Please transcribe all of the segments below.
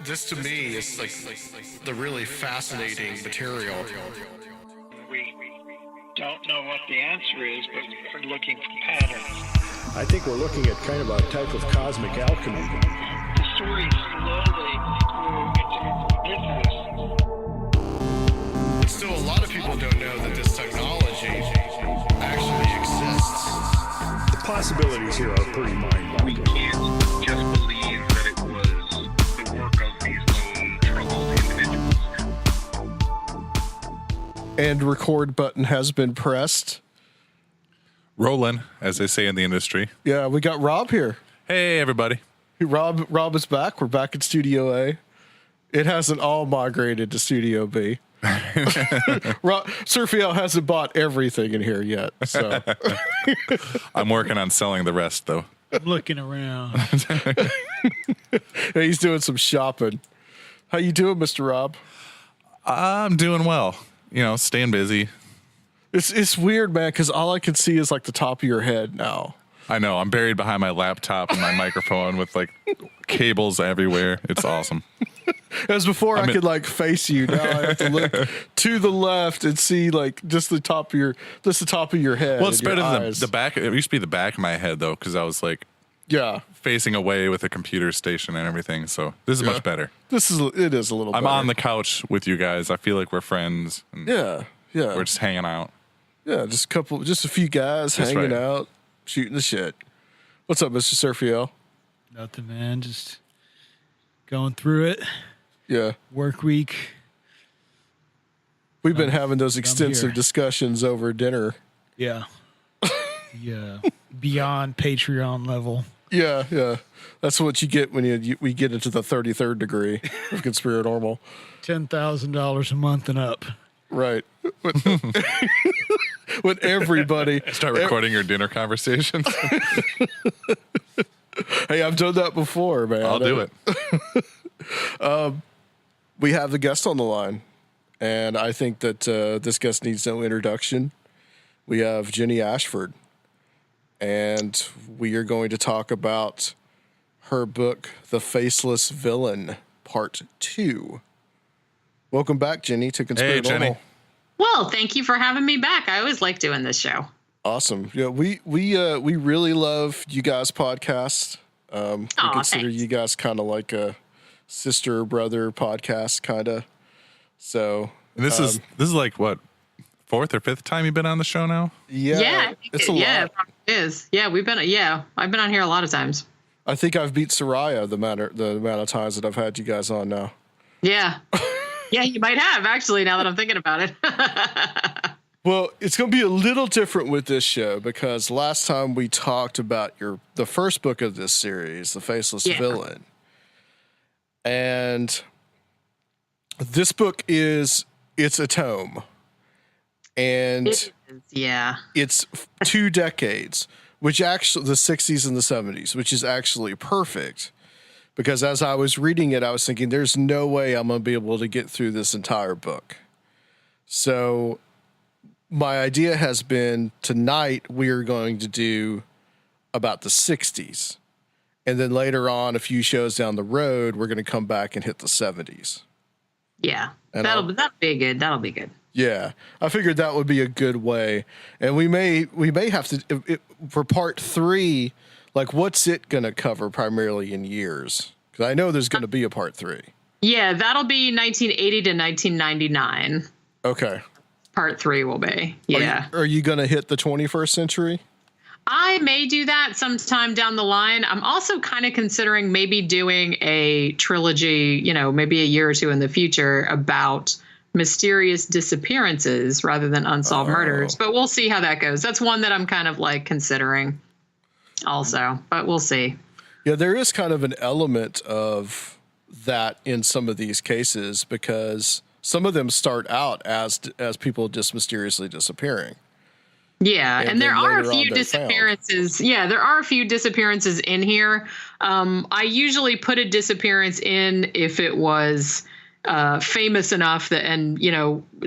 This to me is like the really fascinating material. We don't know what the answer is, but we're looking for patterns. I think we're looking at kind of a type of cosmic alchemy. The story slowly grew into Still, a lot of people don't know that this technology actually exists. The possibilities here are pretty mind-boggling. We can't just believe that it was the work of these lone troubled individuals. And record button has been pressed. Rolling, as they say in the industry. Yeah, we got Rob here. Hey, everybody. Rob is back. We're back in Studio A. It hasn't all migrated to Studio B. Surfio hasn't bought everything in here yet. So I'm working on selling the rest, though. I'm looking around. He's doing some shopping. How you doing, Mr. Rob? I'm doing well. You know, staying busy. It's weird, man, because all I can see is like the top of your head now. I know. I'm buried behind my laptop and my microphone with like cables everywhere. It's awesome. As before, I could like face you. Now I have to look to the left and see like just the top of your head. Well, it's better than eyes. the back. It used to be the back of my head though, because I was like, facing away with a computer station and everything. So this is much better. It is a little. I'm better. on the couch with you guys. I feel like we're friends. And we're just hanging out. Yeah, just a few guys hanging out, shooting the shit. What's up, Mr. Surfio? Nothing, man. Just going through it. Yeah. Work week. We've been having those extensive discussions over dinner. Yeah. Yeah. Beyond Patreon level. Yeah. That's what you get when we get into the 33rd degree of Conspirinormal. $10,000 a month and up. Right. When everybody start recording your dinner conversations. Hey, I've done that before, man. I'll do it. We have the guest on the line, and I think that this guest needs no introduction. We have Jenny Ashford, and we are going to talk about her book, The Faceless Villain, Part 2. Welcome back, Jenny, to Conspirinormal. Hey, Jenny. Well, thank you for having me back. I always like doing this show. Awesome. Yeah, we really love you guys' podcast. We consider you guys kind of like a sister brother podcast, kind of. So and this is like what, 4th or 5th time you've been on the show now? Yeah, I think it's a lot. Yeah, it is. Yeah, I've been on here a lot of times. I think I've beat Soraya the amount of times that I've had you guys on now. Yeah. Yeah, you might have, actually, now that I'm thinking about it. Well, it's going to be a little different with this show because last time we talked about the first book of this series, The Faceless Villain. And this book it's a tome. And it's 2 decades, which actually, the 60s and the 70s, which is actually perfect. Because as I was reading it, I was thinking, there's no way I'm going to be able to get through this entire book. So my idea has been tonight we are going to do about the 60s. And then later on, a few shows down the road, we're going to come back and hit the 70s. Yeah, that'll be good. That'll be good. Yeah, I figured that would be a good way. And we may have to, for part 3, like, what's it going to cover primarily in years? Because I know there's going to be a part 3. Yeah, that'll be 1980 to 1999. Okay. Part 3 will be. Yeah. Are you going to hit the 21st century? I may do that sometime down the line. I'm also kind of considering maybe doing a trilogy, maybe a year or 2 in the future about mysterious disappearances rather than unsolved murders. But we'll see how that goes. That's one that I'm kind of like considering also, but we'll see. Yeah, there is kind of an element of that in some of these cases because some of them start out as people just mysteriously disappearing. Yeah, and there are a few disappearances. Yeah, there are a few disappearances in here. I usually put a disappearance in if it was famous enough that, and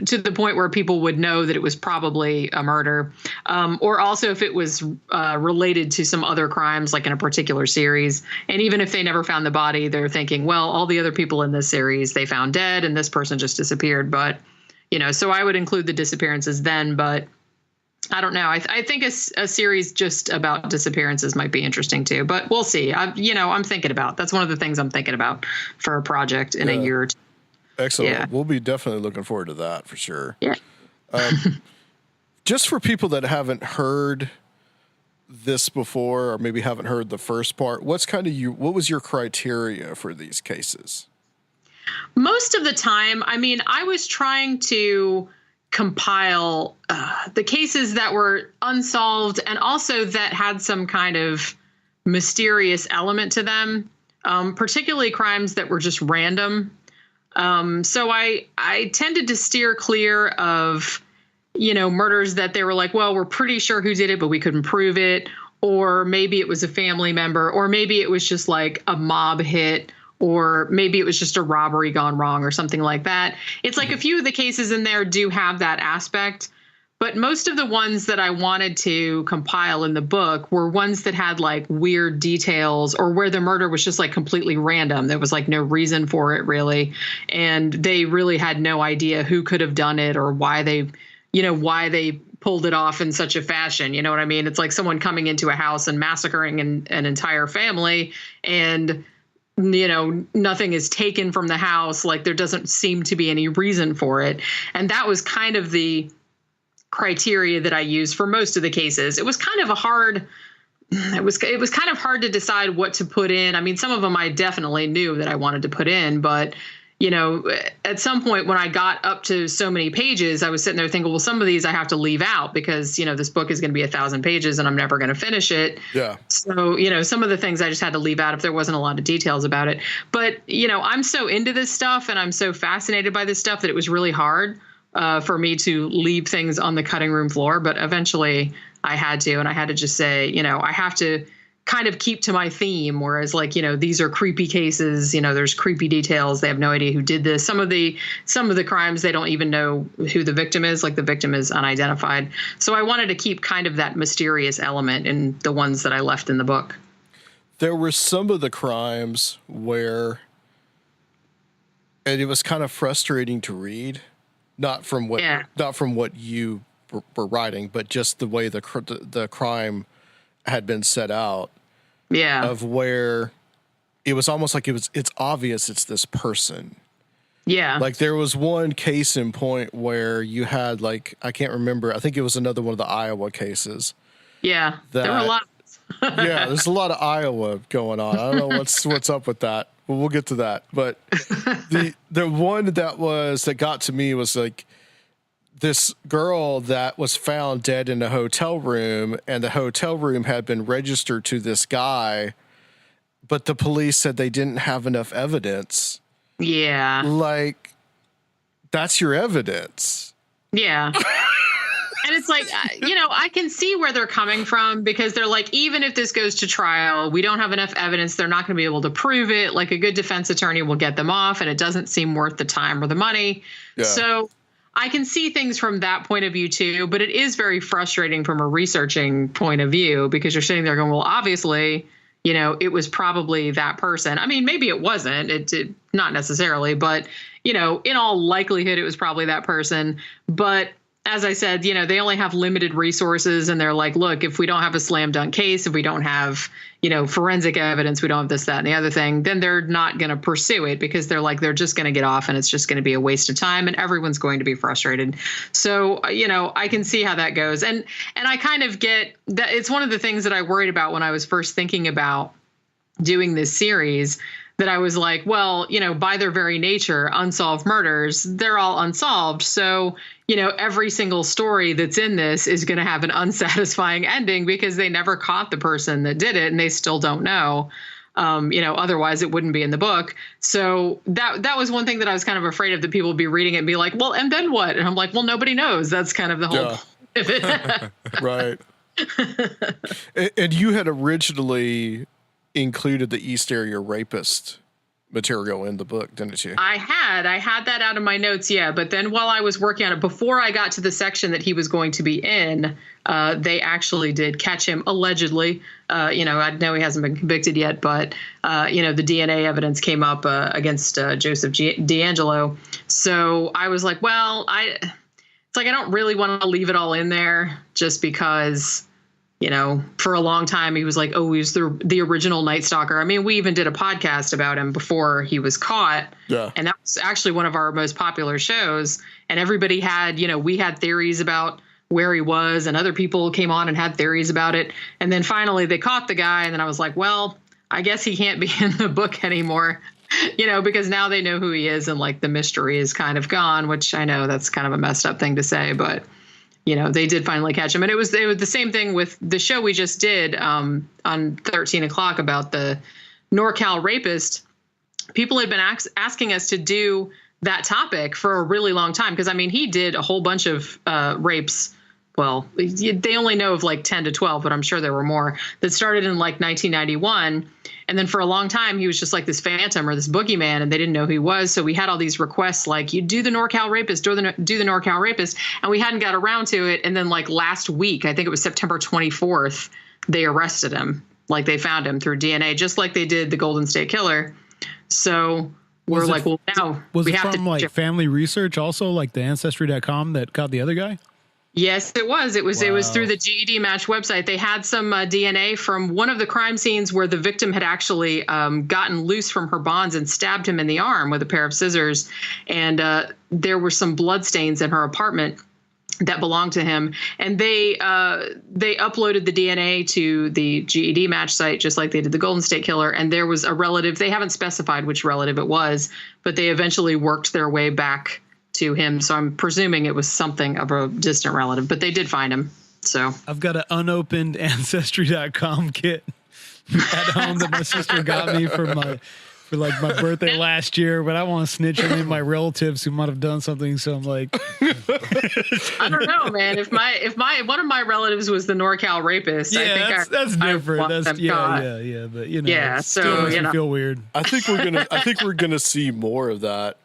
to the point where people would know that it was probably a murder. or also if it was related to some other crimes, like in a particular series. And even if they never found the body, they're thinking, well, all the other people in this series they found dead, and this person just disappeared. But so I would include the disappearances then, but I don't know. I think a series just about disappearances might be interesting too, but we'll see. I'm thinking about. That's one of the things I'm thinking about for a project in a year or two. Excellent. Yeah. We'll be definitely looking forward to that for sure. Yeah. Just for people that haven't heard this before, or maybe haven't heard the first part, what was your criteria for these cases? Most of the time, I was trying to compile the cases that were unsolved and also that had some kind of mysterious element to them, particularly crimes that were just random. So I tended to steer clear of, murders that they were like, well, we're pretty sure who did it, but we couldn't prove it. Or maybe it was a family member, or maybe it was just like a mob hit, or maybe it was just a robbery gone wrong or something like that. It's like a few of the cases in there do have that aspect, but most of the ones that I wanted to compile in the book were ones that had like weird details, or where the murder was just like completely random. There was like no reason for it really. And they really had no idea who could have done it or why they pulled it off in such a fashion. You know what I mean? It's like someone coming into a house and massacring an entire family, and nothing is taken from the house. Like there doesn't seem to be any reason for it. And that was kind of the criteria that I used for most of the cases. It was kind of hard to decide what to put in. Some of them I definitely knew that I wanted to put in, but at some point when I got up to so many pages, I was sitting there thinking, well, some of these I have to leave out because, this book is going to be 1,000 pages and I'm never going to finish it. Yeah. So, some of the things I just had to leave out if there wasn't a lot of details about it. But, I'm so into this stuff and I'm so fascinated by this stuff that it was really hard for me to leave things on the cutting room floor. But eventually I had to, and I had to just say, I have to kind of keep to my theme, whereas like, these are creepy cases, there's creepy details. They have no idea who did this. Some of the crimes, they don't even know who the victim is, like the victim is unidentified. So I wanted to keep kind of that mysterious element in the ones that I left in the book. There were some of the crimes where, and it was kind of frustrating to read, not from what you were writing, but just the way the crime had been set out. Yeah. Of where it was almost like it's obvious it's this person. Yeah. Like there was one case in point where you had like, I can't remember, I think it was another one of the Iowa cases. Yeah. There were a lot. Yeah, there's a lot of Iowa going on. I don't know what's up with that. But we'll get to that. But the one that got to me was like this girl that was found dead in a hotel room, and the hotel room had been registered to this guy, but the police said they didn't have enough evidence. Yeah. Like, that's your evidence. Yeah. And it's like, I can see where they're coming from, because they're like, even if this goes to trial, we don't have enough evidence. They're not going to be able to prove it. Like a good defense attorney will get them off, and it doesn't seem worth the time or the money. Yeah. So I can see things from that point of view too, but it is very frustrating from a researching point of view, because you're sitting there going, well, obviously, it was probably that person. I mean, maybe it wasn't, it not necessarily, but, in all likelihood, it was probably that person. But as I said, they only have limited resources, and they're like, look, if we don't have a slam dunk case, if we don't have, forensic evidence, we don't have this, that, and the other thing, then they're not going to pursue it, because they're like, they're just going to get off, and it's just going to be a waste of time, and everyone's going to be frustrated. So, I can see how that goes. And I kind of get that. It's one of the things that I worried about when I was first thinking about doing this series, that I was like, well, by their very nature, unsolved murders, they're all unsolved. So, every single story that's in this is going to have an unsatisfying ending, because they never caught the person that did it, and they still don't know. Otherwise it wouldn't be in the book. So that was one thing that I was kind of afraid of, that people would be reading it and be like, well, and then what? And I'm like, well, nobody knows. That's kind of the whole point of it. Right. And you had originally included the East Area Rapist material in the book, didn't you? I had that out of my notes, yeah. But then while I was working on it, before I got to the section that he was going to be in, they actually did catch him allegedly. I know he hasn't been convicted yet, but the DNA evidence came up against Joseph D'Angelo. So I was like, well, it's like I don't really want to leave it all in there just because. For a long time, he was like, oh, he's the original Night Stalker. I mean, we even did a podcast about him before he was caught. Yeah. And that was actually one of our most popular shows. And everybody had, we had theories about where he was, and other people came on and had theories about it. And then finally they caught the guy. And then I was like, well, I guess he can't be in the book anymore, because now they know who he is. And like the mystery is kind of gone, which I know that's kind of a messed up thing to say, but they did finally catch him. And it was the same thing with the show we just did on 13 o'clock about the NorCal rapist. People had been asking us to do that topic for a really long time. Because, I mean, he did a whole bunch of rapes. Well, they only know of like 10 to 12, but I'm sure there were more that started in like 1991. And then for a long time, he was just like this phantom or this boogeyman, and they didn't know who he was. So we had all these requests like, you do the NorCal rapist, do the NorCal rapist. And we hadn't got around to it. And then like last week, I think it was September 24th, they arrested him. Like they found him through DNA, just like they did the Golden State Killer. So we're like, well, now we have to. Was it from like Family Research also, like the Ancestry.com that caught the other guy? Yes, it was. It was through the GED Match website. They had some DNA from one of the crime scenes where the victim had actually gotten loose from her bonds and stabbed him in the arm with a pair of scissors. And there were some blood stains in her apartment that belonged to him. And they uploaded the DNA to the GED Match site, just like they did the Golden State Killer. And there was a relative. They haven't specified which relative it was, but they eventually worked their way back to him. So I'm presuming it was something of a distant relative, but they did find him. So I've got an unopened Ancestry.com kit at home that my sister got me for my birthday last year, but I want to snitch on any of my relatives who might have done something. So I'm like, I don't know, man. If one of my relatives was the NorCal rapist, yeah, I think that's different. That's but yeah. So feel weird. I think we're gonna see more of that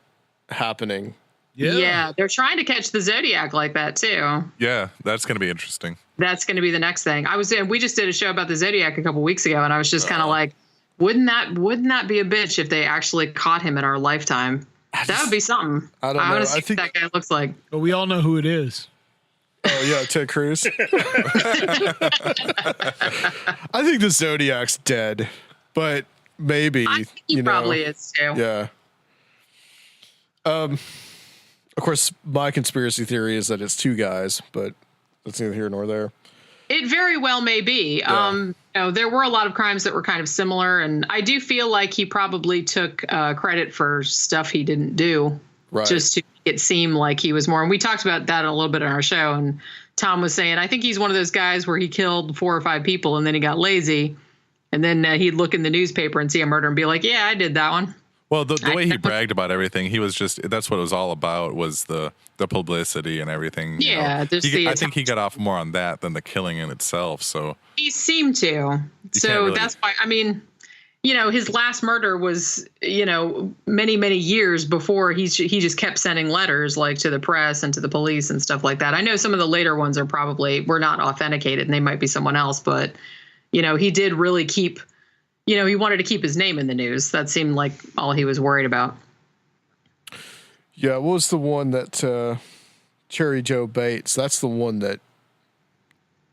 happening. Yeah, they're trying to catch the Zodiac like that too. Yeah, that's going to be interesting. That's going to be the next thing. We just did a show about the Zodiac a couple weeks ago, and I was just kind of like, wouldn't that be a bitch if they actually caught him in our lifetime? That would be something. I don't know. I think that guy looks like. But we all know who it is. Oh yeah, Ted Cruz. I think the Zodiac's dead, but maybe I think he probably is too. Yeah. Of course, my conspiracy theory is that it's two guys, but that's neither here nor there. It very well may be. Yeah. There were a lot of crimes that were kind of similar, and I do feel like he probably took credit for stuff he didn't do, just to make it seem like he was more. And we talked about that a little bit on our show, and Tom was saying, I think he's one of those guys where he killed 4 or 5 people, and then he got lazy, and then he'd look in the newspaper and see a murder and be like, yeah, I did that one. Well, the way he bragged about everything, he was that's what it was all about, was the publicity and everything. Yeah. I think he got off more on that than the killing in itself. So he seemed to. So that's why, I mean, his last murder was, many, many years before he just kept sending letters like to the press and to the police and stuff like that. I know some of the later ones were not authenticated and they might be someone else, but, he did really keep. He wanted to keep his name in the news. That seemed like all he was worried about. Yeah, what was the one that Cherry Joe Bates? That's the one that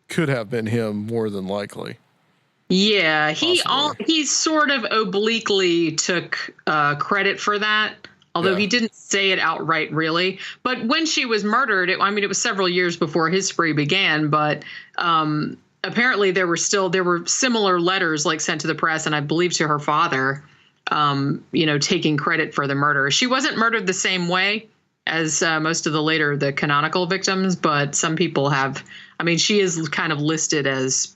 could have been him more than likely. Yeah, he sort of obliquely took credit for that, although he didn't say it outright, really. But when she was murdered, it was several years before his spree began, but apparently there were similar letters like sent to the press and I believe to her father, taking credit for the murder. She wasn't murdered the same way as most of the canonical victims, but some people have. I mean, she is kind of listed as a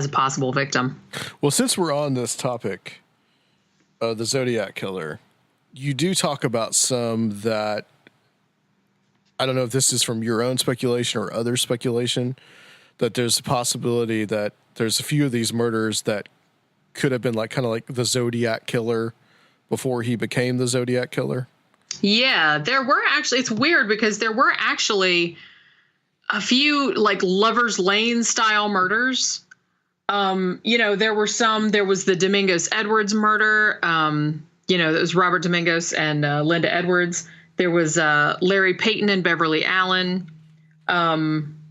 possible victim. Well, since we're on this topic, the Zodiac Killer, you do talk about some that, I don't know if this is from your own speculation or other speculation, that there's a possibility that there's a few of these murders that could have been like kind of like the Zodiac Killer before he became the Zodiac Killer. Yeah, there were actually, it's weird because there were actually a few like Lover's Lane style murders. There was the Domingos Edwards murder. It was Robert Domingos and Linda Edwards. There was Larry Payton and Beverly Allen,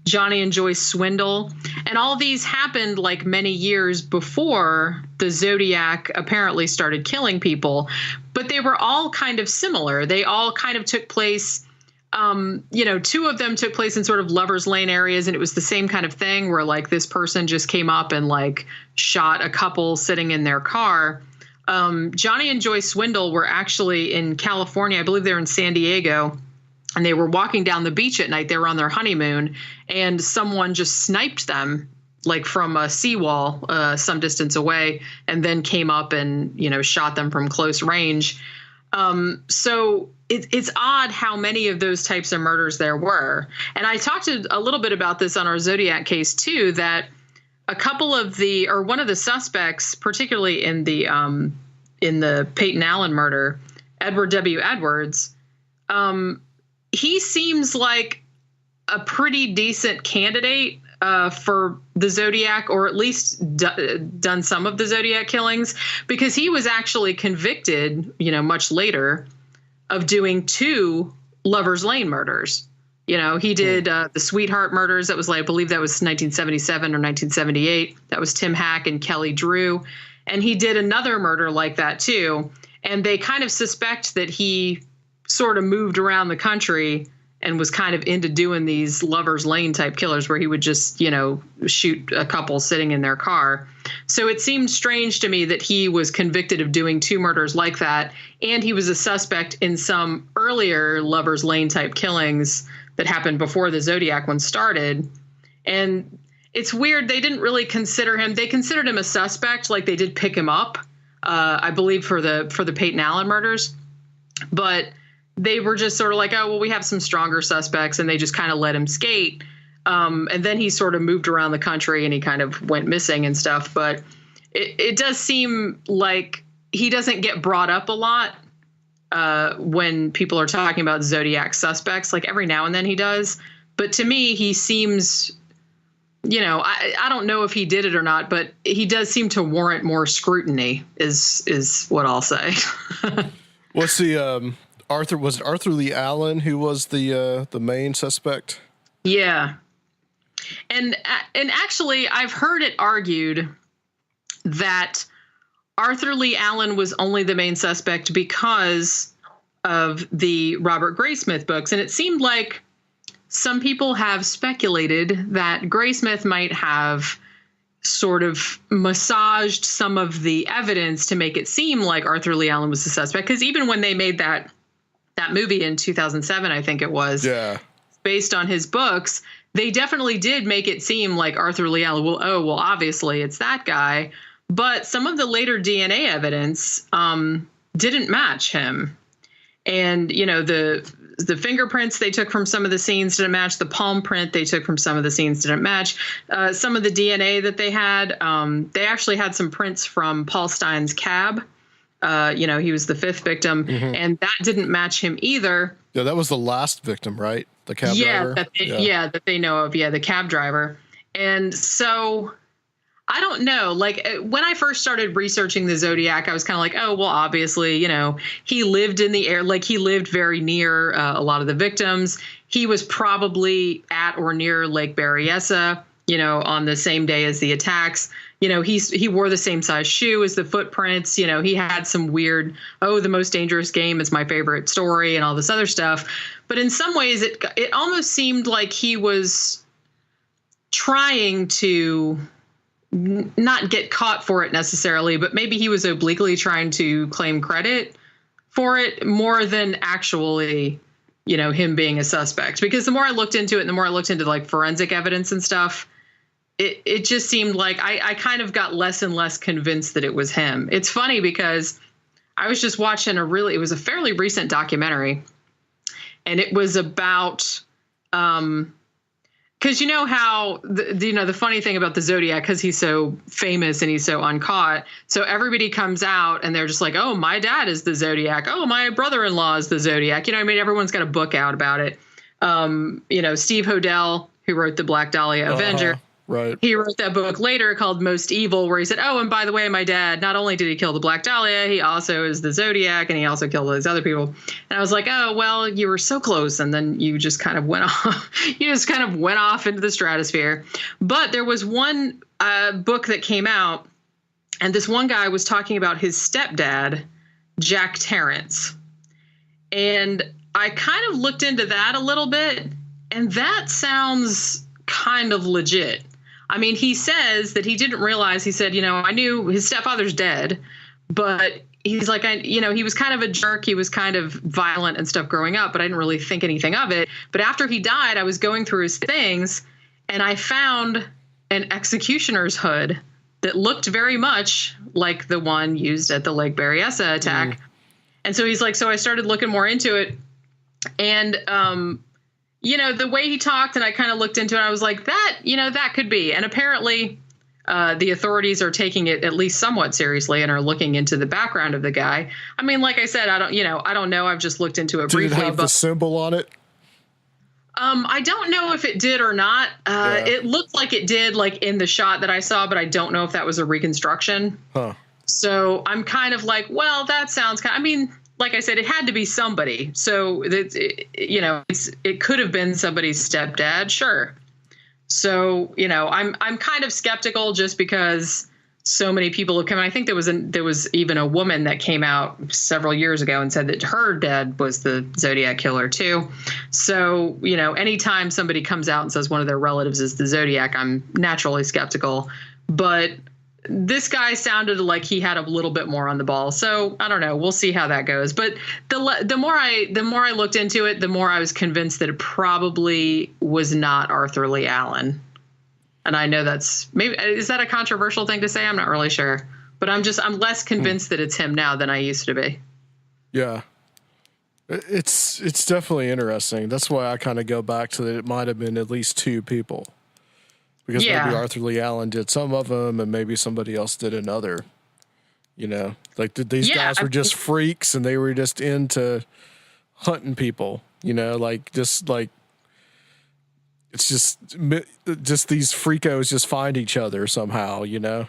Johnny and Joyce Swindle. And all these happened like many years before the Zodiac apparently started killing people. But they were all kind of similar. They all kind of took place, two of them took place in sort of Lover's Lane areas. And it was the same kind of thing where like this person just came up and like shot a couple sitting in their car. Johnny and Joyce Swindle were actually in California. I believe they were in San Diego. And they were walking down the beach at night. They were on their honeymoon. And someone just sniped them like from a seawall some distance away, and then came up and, shot them from close range. So it's odd how many of those types of murders there were. And I talked a little bit about this on our Zodiac case too, that a couple of one of the suspects, particularly in the Peyton Allen murder, Edward W. Edwards, he seems like a pretty decent candidate for the Zodiac, or at least done some of the Zodiac killings, because he was actually convicted, much later, of doing 2 Lover's Lane murders. He did the Sweetheart murders. That was I believe that was 1977 or 1978. That was Tim Hack and Kelly Drew. And he did another murder like that too. And they kind of suspect that he sort of moved around the country and was kind of into doing these Lover's Lane type killers where he would just, shoot a couple sitting in their car. So it seemed strange to me that he was convicted of doing 2 murders like that. And he was a suspect in some earlier Lover's Lane type killings that happened before the Zodiac one started. And it's weird. They didn't really consider him. They considered him a suspect. Like they did pick him up, I believe for the Peyton Allen murders, but they were just sort of like, oh, well, we have some stronger suspects, and they just kind of let him skate. And then he sort of moved around the country and he kind of went missing and stuff. But it does seem like he doesn't get brought up a lot when people are talking about Zodiac suspects. Like every now and then he does. But to me, he seems, I don't know if he did it or not, but he does seem to warrant more scrutiny is what I'll say. What's the... was it Arthur Lee Allen who was the main suspect? Yeah. And actually I've heard it argued that Arthur Lee Allen was only the main suspect because of the Robert Graysmith books. And it seemed like some people have speculated that Graysmith might have sort of massaged some of the evidence to make it seem like Arthur Lee Allen was the suspect. Because even when they made that movie in 2007, I think it was, based on his books, they definitely did make it seem like Arthur Lee Allen. Well, obviously it's that guy. But some of the later DNA evidence didn't match him. And, the fingerprints they took from some of the scenes didn't match. The palm print they took from some of the scenes didn't match. Some of the DNA that they had, they actually had some prints from Paul Stein's cab. He was the 5th victim, and that didn't match him either. Yeah, that was the last victim, right? The cab driver? That they know of. Yeah, the cab driver. And so I don't know. Like when I first started researching the Zodiac, I was kind of like, oh, well, obviously, he lived in the air. Like he lived very near a lot of the victims. He was probably at or near Lake Berryessa, on the same day as the attacks. He wore the same size shoe as the footprints. He had some weird, The Most Dangerous Game is my favorite story and all this other stuff. But in some ways, it almost seemed like he was trying to not get caught for it necessarily, but maybe he was obliquely trying to claim credit for it more than actually, him being a suspect. Because the more I looked into it, and the more I looked into like forensic evidence and stuff, it just seemed like I kind of got less and less convinced that it was him. It's funny because I was just watching it was a fairly recent documentary, and it was about kind because you know how the funny thing about the Zodiac, because he's so famous and he's so uncaught, so everybody comes out and they're just like, oh, my dad is the Zodiac, oh, my brother-in-law is the Zodiac, you know what I mean? Everyone's got a book out about it. Steve Hodel, who wrote the Black Dahlia Avenger, right, he wrote that book later called Most Evil, where he said, oh, and by the way, my dad, not only did he kill the Black Dahlia, he also is the Zodiac, and he also killed those other people. And I was like, oh, well, you were so close, and then you just kind of went off. You just kind of went off into the stratosphere. But there was one book that came out, and this one guy was talking about his stepdad, Jack Terrence. And I kind of looked into that a little bit, and that sounds kind of legit. I mean, he says that he didn't realize, he said, I knew his stepfather's dead, but he's like, he was kind of a jerk. He was kind of violent and stuff growing up, but I didn't really think anything of it. But after he died, I was going through his things and I found an executioner's hood that looked very much like the one used at the Lake Berryessa attack. And so he's like, so I started looking more into it. And, the way he talked, and I kind of looked into it, I was like, that could be. And apparently the authorities are taking it at least somewhat seriously and are looking into the background of the guy. I mean, like I said, I don't know. I've just looked into it briefly. Did it have the symbol on it? I don't know if it did or not. It looked like it did, like in the shot that I saw, but I don't know if that was a reconstruction. Huh. So I'm kind of like, well, that sounds like I said, it had to be somebody. So it could have been somebody's stepdad. Sure. So, I'm kind of skeptical just because so many people have come. I think there was even a woman that came out several years ago and said that her dad was the Zodiac Killer too. So, anytime somebody comes out and says one of their relatives is the Zodiac, I'm naturally skeptical. But this guy sounded like he had a little bit more on the ball. So I don't know. We'll see how that goes. But the more I looked into it, the more I was convinced that it probably was not Arthur Lee Allen. And I know is that a controversial thing to say? I'm not really sure, but I'm less convinced that it's him now than I used to be. Yeah. It's definitely interesting. That's why I kind of go back to that. It might've been at least two people. Because maybe Arthur Lee Allen did some of them and maybe somebody else did another, like these guys were just freaks and they were just into hunting people, it's just these freakos just find each other somehow, Yeah.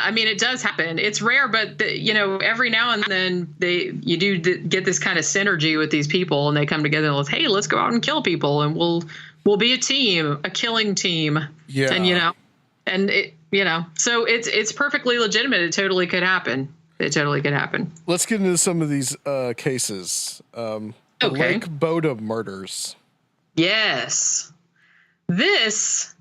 I mean, it does happen. It's rare, but every now and then you do get this kind of synergy with these people and they come together and hey, let's go out and kill people and we'll be a team, a killing team. Yeah. And so it's perfectly legitimate. It totally could happen. Let's get into some of these cases. Okay. Lake Bodom murders. Yes. This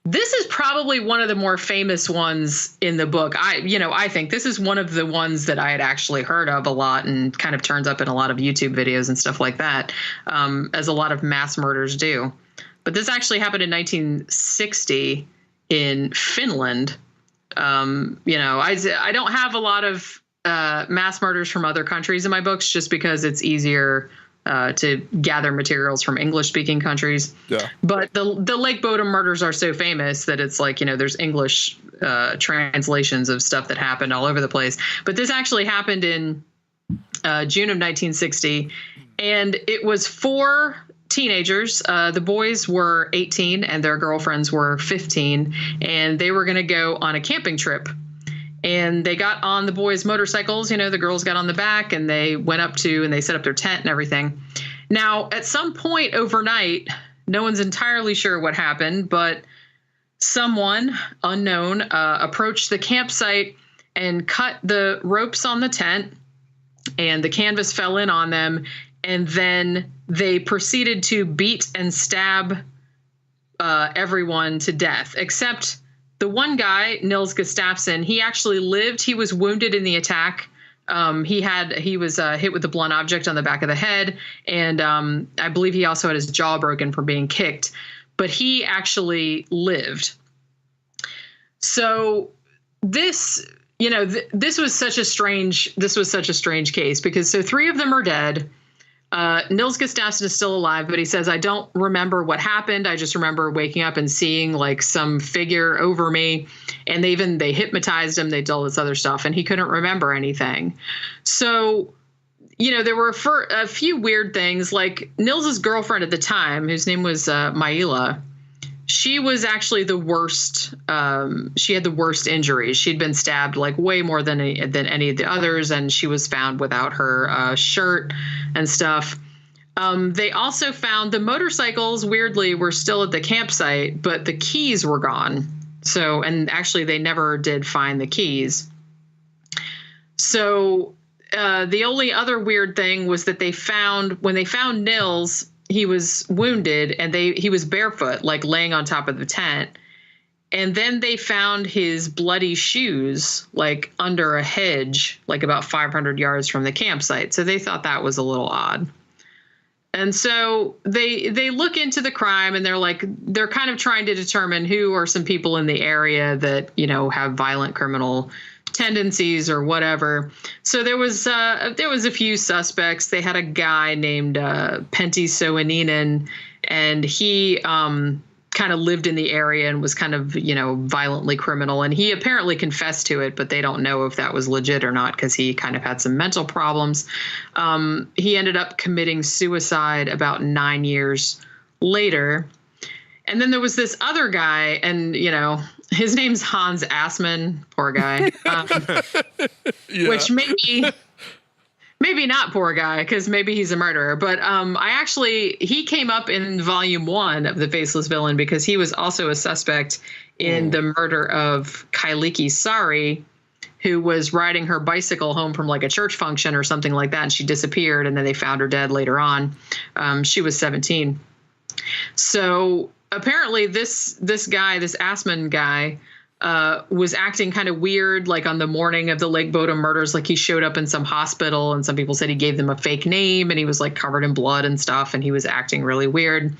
is probably one of the more famous ones in the book. I think this is one of the ones that I had actually heard of a lot and kind of turns up in a lot of YouTube videos and stuff like that, as a lot of mass murders do. But this actually happened in 1960 in Finland. I don't have a lot of mass murders from other countries in my books just because it's easier to gather materials from English-speaking countries. Yeah. But the Lake Bodom murders are so famous that it's like, there's English translations of stuff that happened all over the place. But this actually happened in June of 1960, and it was 4 teenagers. The boys were 18 and their girlfriends were 15, and they were going to go on a camping trip. And they got on the boys' motorcycles, the girls got on the back and they went up and they set up their tent and everything. Now, at some point overnight, no one's entirely sure what happened, but someone unknown approached the campsite and cut the ropes on the tent, and the canvas fell in on them. And then they proceeded to beat and stab everyone to death, except the one guy, Nils Gustafsson. He actually lived. He was wounded in the attack. He was hit with a blunt object on the back of the head, and I believe he also had his jaw broken from being kicked. But he actually lived. So this was such a strange case because 3 of them are dead. Nils Gustafsson is still alive, but he says, I don't remember what happened. I just remember waking up and seeing like some figure over me. And they hypnotized him. They did all this other stuff and he couldn't remember anything. So, there were a few weird things, like Nils's girlfriend at the time, whose name was Maila. She was actually the worst. She had the worst injuries. She'd been stabbed like way more than any of the others, and she was found without her shirt and stuff. They also found the motorcycles, weirdly, were still at the campsite, but the keys were gone. So, and actually they never did find the keys. So the only other weird thing was that when they found Nils, he was wounded and he was barefoot, like laying on top of the tent. And then they found his bloody shoes, like under a hedge, like about 500 yards from the campsite. So they thought that was a little odd. And so they look into the crime and they're kind of trying to determine who are some people in the area that, have violent criminal tendencies or whatever. So there was a few suspects. They had a guy named Pentti Soininen, and he kind of lived in the area and was kind of, violently criminal. And he apparently confessed to it, but they don't know if that was legit or not because he kind of had some mental problems. He ended up committing suicide about 9 years later. And then there was this other guy, and, his name's Hans Assmann, poor guy, which maybe not poor guy, because maybe he's a murderer. But he came up in volume 1 of The Faceless Villain because he was also a suspect in the murder of Kailiki Sari, who was riding her bicycle home from like a church function or something like that. And she disappeared, and then they found her dead later on. She was 17. So apparently this guy, this Assmann guy, was acting kind of weird, like on the morning of the Lake Bodom murders. Like he showed up in some hospital and some people said he gave them a fake name and he was like covered in blood and stuff. And he was acting really weird.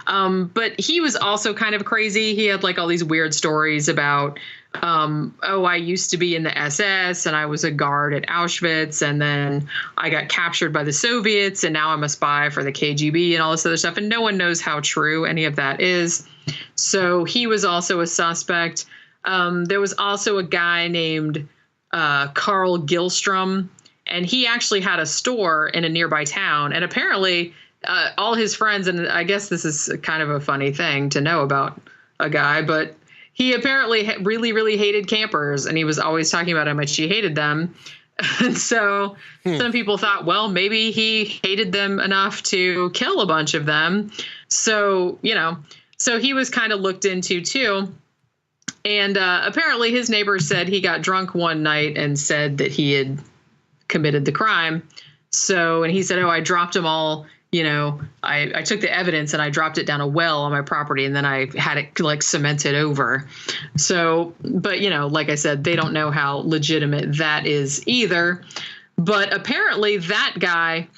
But he was also kind of crazy. He had like all these weird stories about, I used to be in the SS and I was a guard at Auschwitz. And then I got captured by the Soviets and now I'm a spy for the KGB and all this other stuff. And no one knows how true any of that is. So he was also a suspect. There was also a guy named Carl Gillstrom, and he actually had a store in a nearby town. And apparently all his friends, and I guess this is kind of a funny thing to know about a guy, but he apparently really, really hated campers, and he was always talking about how much he hated them. And so some people thought, well, maybe he hated them enough to kill a bunch of them. So, so he was kind of looked into too. And apparently his neighbors said he got drunk one night and said that he had committed the crime. So, and he said, I dropped them all, I took the evidence and I dropped it down a well on my property and then I had it like cemented over. So, but, like I said, they don't know how legitimate that is either. But apparently that guy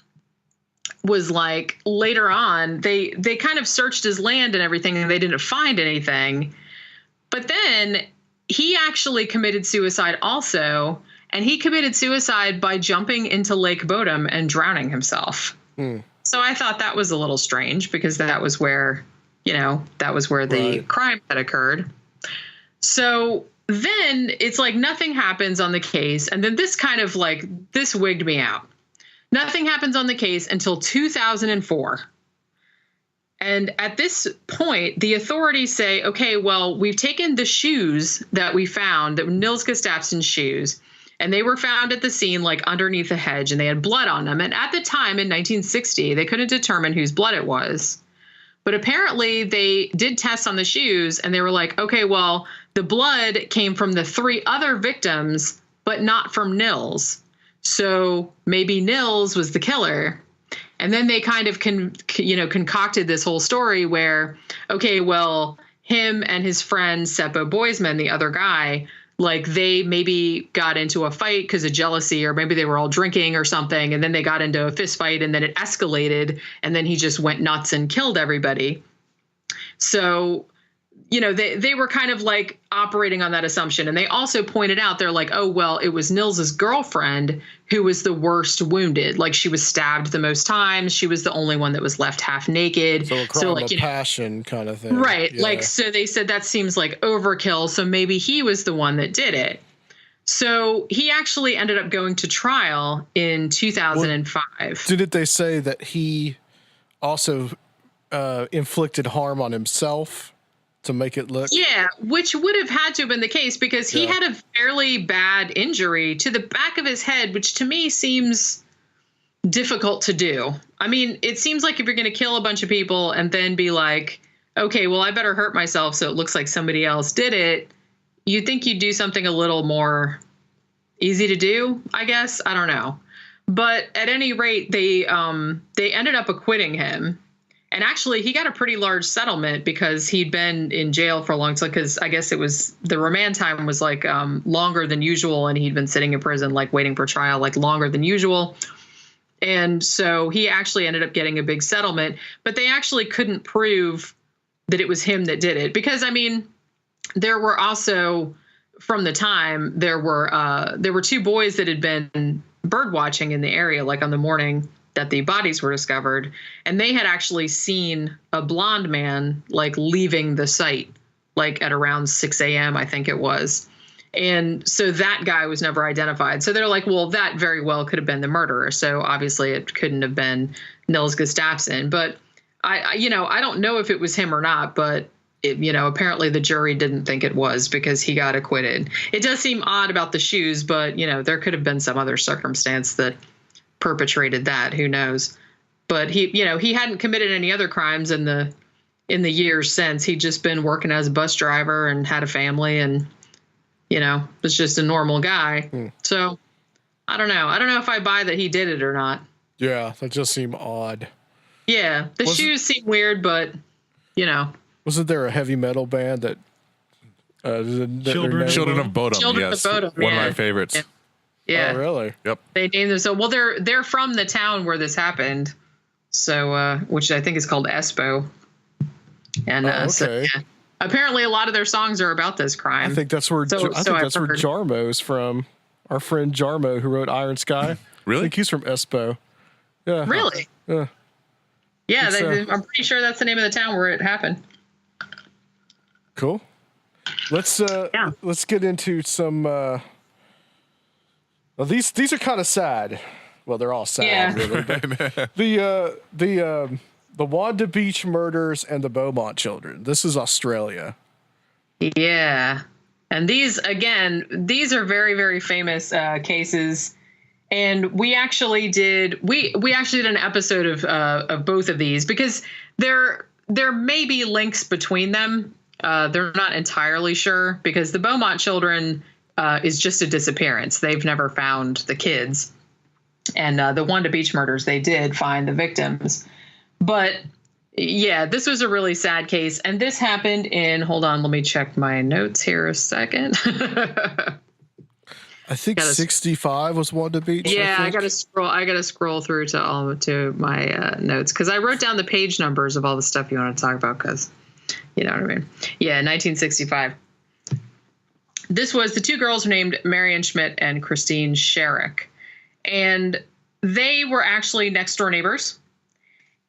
was like, later on, they kind of searched his land and everything and they didn't find anything. But then he actually committed suicide also, and he committed suicide by jumping into Lake Bodom and drowning himself. So I thought that was a little strange because that was where, the crime had occurred. So then it's like nothing happens on the case. And then this kind of like, this wigged me out. Nothing happens on the case until 2004. And at this point, the authorities say, okay, well, we've taken the shoes that we found, that were Nils Gustafsson's shoes, and they were found at the scene, like underneath a hedge, and they had blood on them. And at the time in 1960, they couldn't determine whose blood it was. But apparently they did tests on the shoes, and they were like, okay, well, the blood came from the 3 other victims, but not from Nils. So maybe Nils was the killer. And then they kind of concocted this whole story where, okay, well, him and his friend Seppo Boisman, the other guy, like they maybe got into a fight because of jealousy, or maybe they were all drinking or something. And then they got into a fist fight and then it escalated. And then he just went nuts and killed everybody. So they were kind of like operating on that assumption. And they also pointed out, they're like, oh, well, it was Nils's girlfriend who was the worst wounded. Like, she was stabbed the most times. She was the only one that was left half naked. So a crime of passion kind of thing. Right. Yeah. Like, so they said that seems like overkill. So maybe he was the one that did it. So he actually ended up going to trial in 2005. Didn't they say that he also inflicted harm on himself to make it look? Yeah, which would have had to have been the case, because he had a fairly bad injury to the back of his head, which to me seems difficult to do. I mean, it seems like if you're going to kill a bunch of people and then be like, okay, well, I better hurt myself so it looks like somebody else did it, you'd think you'd do something a little more easy to do, I guess. I don't know. But at any rate, they ended up acquitting him. And actually, he got a pretty large settlement because he'd been in jail for a long time, because I guess it was the remand time was like longer than usual. And he'd been sitting in prison, like waiting for trial, like longer than usual. And so he actually ended up getting a big settlement. But they actually couldn't prove that it was him that did it, because, I mean, there were also, from the time, there were two boys that had been bird watching in the area, like on the morning that the bodies were discovered, and they had actually seen a blonde man like leaving the site, like at around 6 a.m. I think it was. And so that guy was never identified. So they're like, well, that very well could have been the murderer. So obviously it couldn't have been Nils Gustafsson. But I don't know if it was him or not, but apparently the jury didn't think it was, because he got acquitted. It does seem odd about the shoes, but there could have been some other circumstance that perpetrated that. Who knows? But he hadn't committed any other crimes in the years since. He'd just been working as a bus driver and had a family, and was just a normal guy. So I don't know if I buy that he did it or not. Yeah, that just seemed odd. Yeah, the shoes seem weird, but wasn't there a heavy metal band that Children of Bodom? Children Yes, of Bodom, one of my favorites. Yeah. Oh, really? Yep. They named them so. Well, they're from the town where this happened, so which I think is called Espoo. And okay. so, yeah. Apparently, a lot of their songs are about this crime. I think that's where where Jarmo's from. Our friend Jarmo, who wrote Iron Sky. Really? I think he's from Espoo. Yeah. Really? Yeah. Yeah, I'm pretty sure that's the name of the town where it happened. Cool. Let's get into some. Well, these are kind of sad. Well, they're all sad, really. But the Wanda Beach Murders and the Beaumont Children. This is Australia. Yeah, and these are very, very famous cases. And we actually did an episode of both of these, because there may be links between them. They're not entirely sure, because the Beaumont Children is just a disappearance. They've never found the kids. And the Wanda Beach Murders, they did find the victims. But yeah, this was a really sad case. And this happened in, hold on, let me check my notes here a second. I think 65 was Wanda Beach. Yeah, I gotta scroll through to my notes, because I wrote down the page numbers of all the stuff you want to talk about, because you know what I mean. Yeah, 1965. This was, the two girls were named Marion Schmidt and Christine Sherrick, and they were actually next door neighbors,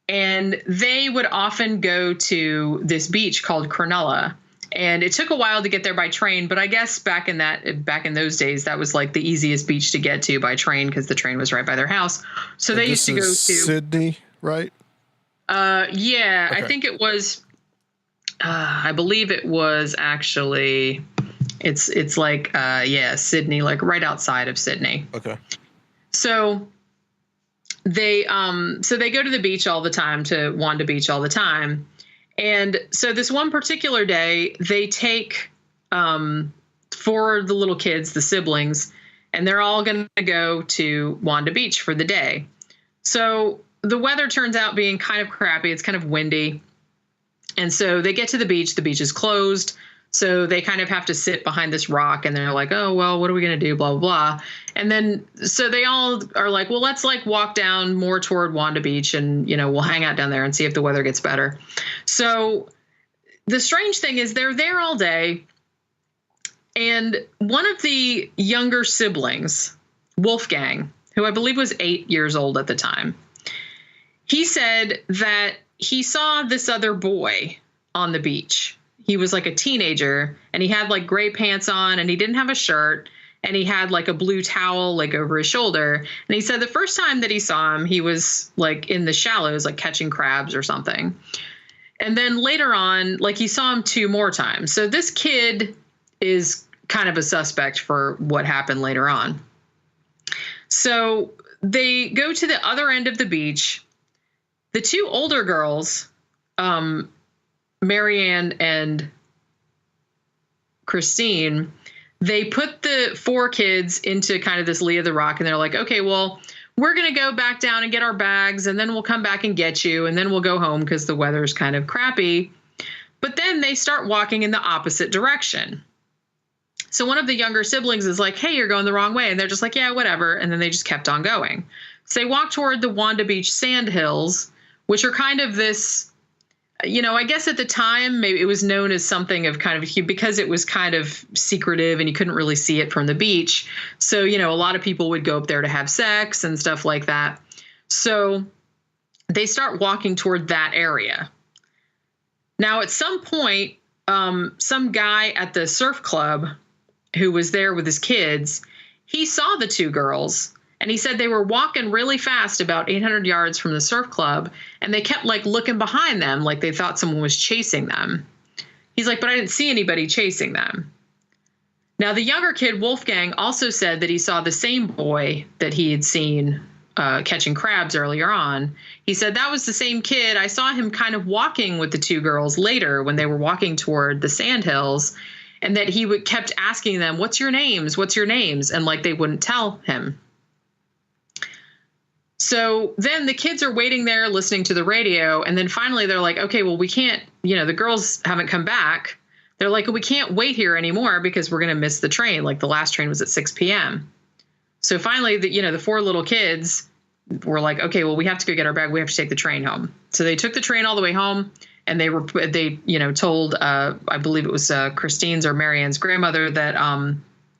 and they would often go to this beach called Cronulla. And it took a while to get there by train, but I guess back in those days, that was like the easiest beach to get to by train, because the train was right by their house. So they used to go to Sydney, right? Yeah, okay. I think it was. I believe it was actually. It's like Sydney, like right outside of Sydney. Okay. So they go to the beach all the time, to Wanda Beach all the time. And so this one particular day, they take for the little kids, the siblings, and they're all going to go to Wanda Beach for the day. So the weather turns out being kind of crappy. It's kind of windy. And so they get to the beach. The beach is closed. So they kind of have to sit behind this rock, and they're like, oh, well, what are we going to do? Blah, blah, blah. And then so they all are like, well, let's like walk down more toward Wanda Beach, and, we'll hang out down there and see if the weather gets better. So the strange thing is they're there all day. And one of the younger siblings, Wolfgang, who I believe was 8 years old at the time, he said that he saw this other boy on the beach. He was like a teenager, and he had like gray pants on, and he didn't have a shirt, and he had like a blue towel like over his shoulder. And he said the first time that he saw him, he was like in the shallows, like catching crabs or something. And then later on, like he saw him 2 more times. So this kid is kind of a suspect for what happened later on. So they go to the other end of the beach. The 2 older girls, Marianne and Christine, they put the 4 kids into kind of this lee of the rock, and they're like, okay, well, we're going to go back down and get our bags, and then we'll come back and get you, and then we'll go home because the weather's kind of crappy. But then they start walking in the opposite direction. So one of the younger siblings is like, hey, you're going the wrong way. And they're just like, yeah, whatever. And then they just kept on going. So they walked toward the Wanda Beach sand hills, which are kind of this, you know, I guess at the time, maybe it was known as something of kind of, because it was kind of secretive and you couldn't really see it from the beach. So, you know, a lot of people would go up there to have sex and stuff like that. So they start walking toward that area. Now, at some point, some guy at the surf club who was there with his kids, he saw the 2 girls, and he said they were walking really fast about 800 yards from the surf club, and they kept like looking behind them like they thought someone was chasing them. He's like, but I didn't see anybody chasing them. Now, the younger kid, Wolfgang, also said that he saw the same boy that he had seen catching crabs earlier on. He said that was the same kid. I saw him kind of walking with the 2 girls later when they were walking toward the sandhills, and that he kept asking them, what's your names? What's your names? And like they wouldn't tell him. So then the kids are waiting there listening to the radio. And then finally they're like, okay, well, we can't, you know, the girls haven't come back. They're like, we can't wait here anymore because we're going to miss the train. Like the last train was at 6 p.m. So finally, the 4 little kids were like, okay, well, we have to go get our bag. We have to take the train home. So they took the train all the way home. And they told, I believe it was Christine's or Marianne's grandmother that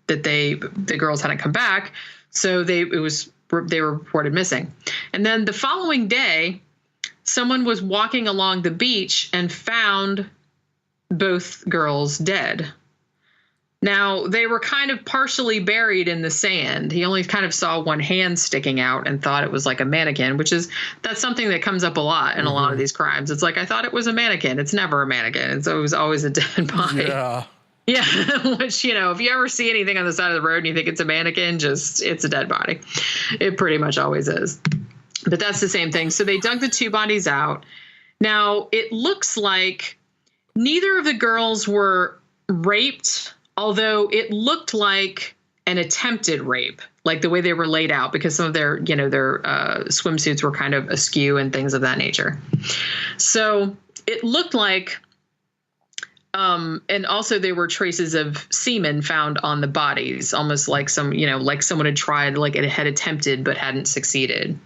the girls hadn't come back. So they were reported missing. And then the following day, someone was walking along the beach and found both girls dead. Now, they were kind of partially buried in the sand. He only kind of saw one hand sticking out and thought it was like a mannequin, that's something that comes up a lot in a lot of these crimes. It's like, I thought it was a mannequin. It's never a mannequin. It was always a dead body. Yeah. Yeah. Which, if you ever see anything on the side of the road and you think it's a mannequin, it's a dead body. It pretty much always is. But that's the same thing. So they dug the 2 bodies out. Now, it looks like neither of the girls were raped, although it looked like an attempted rape, like the way they were laid out, because some of their swimsuits were kind of askew and things of that nature. So it looked like, and also there were traces of semen found on the bodies, almost like like someone had tried, like it had attempted but hadn't succeeded.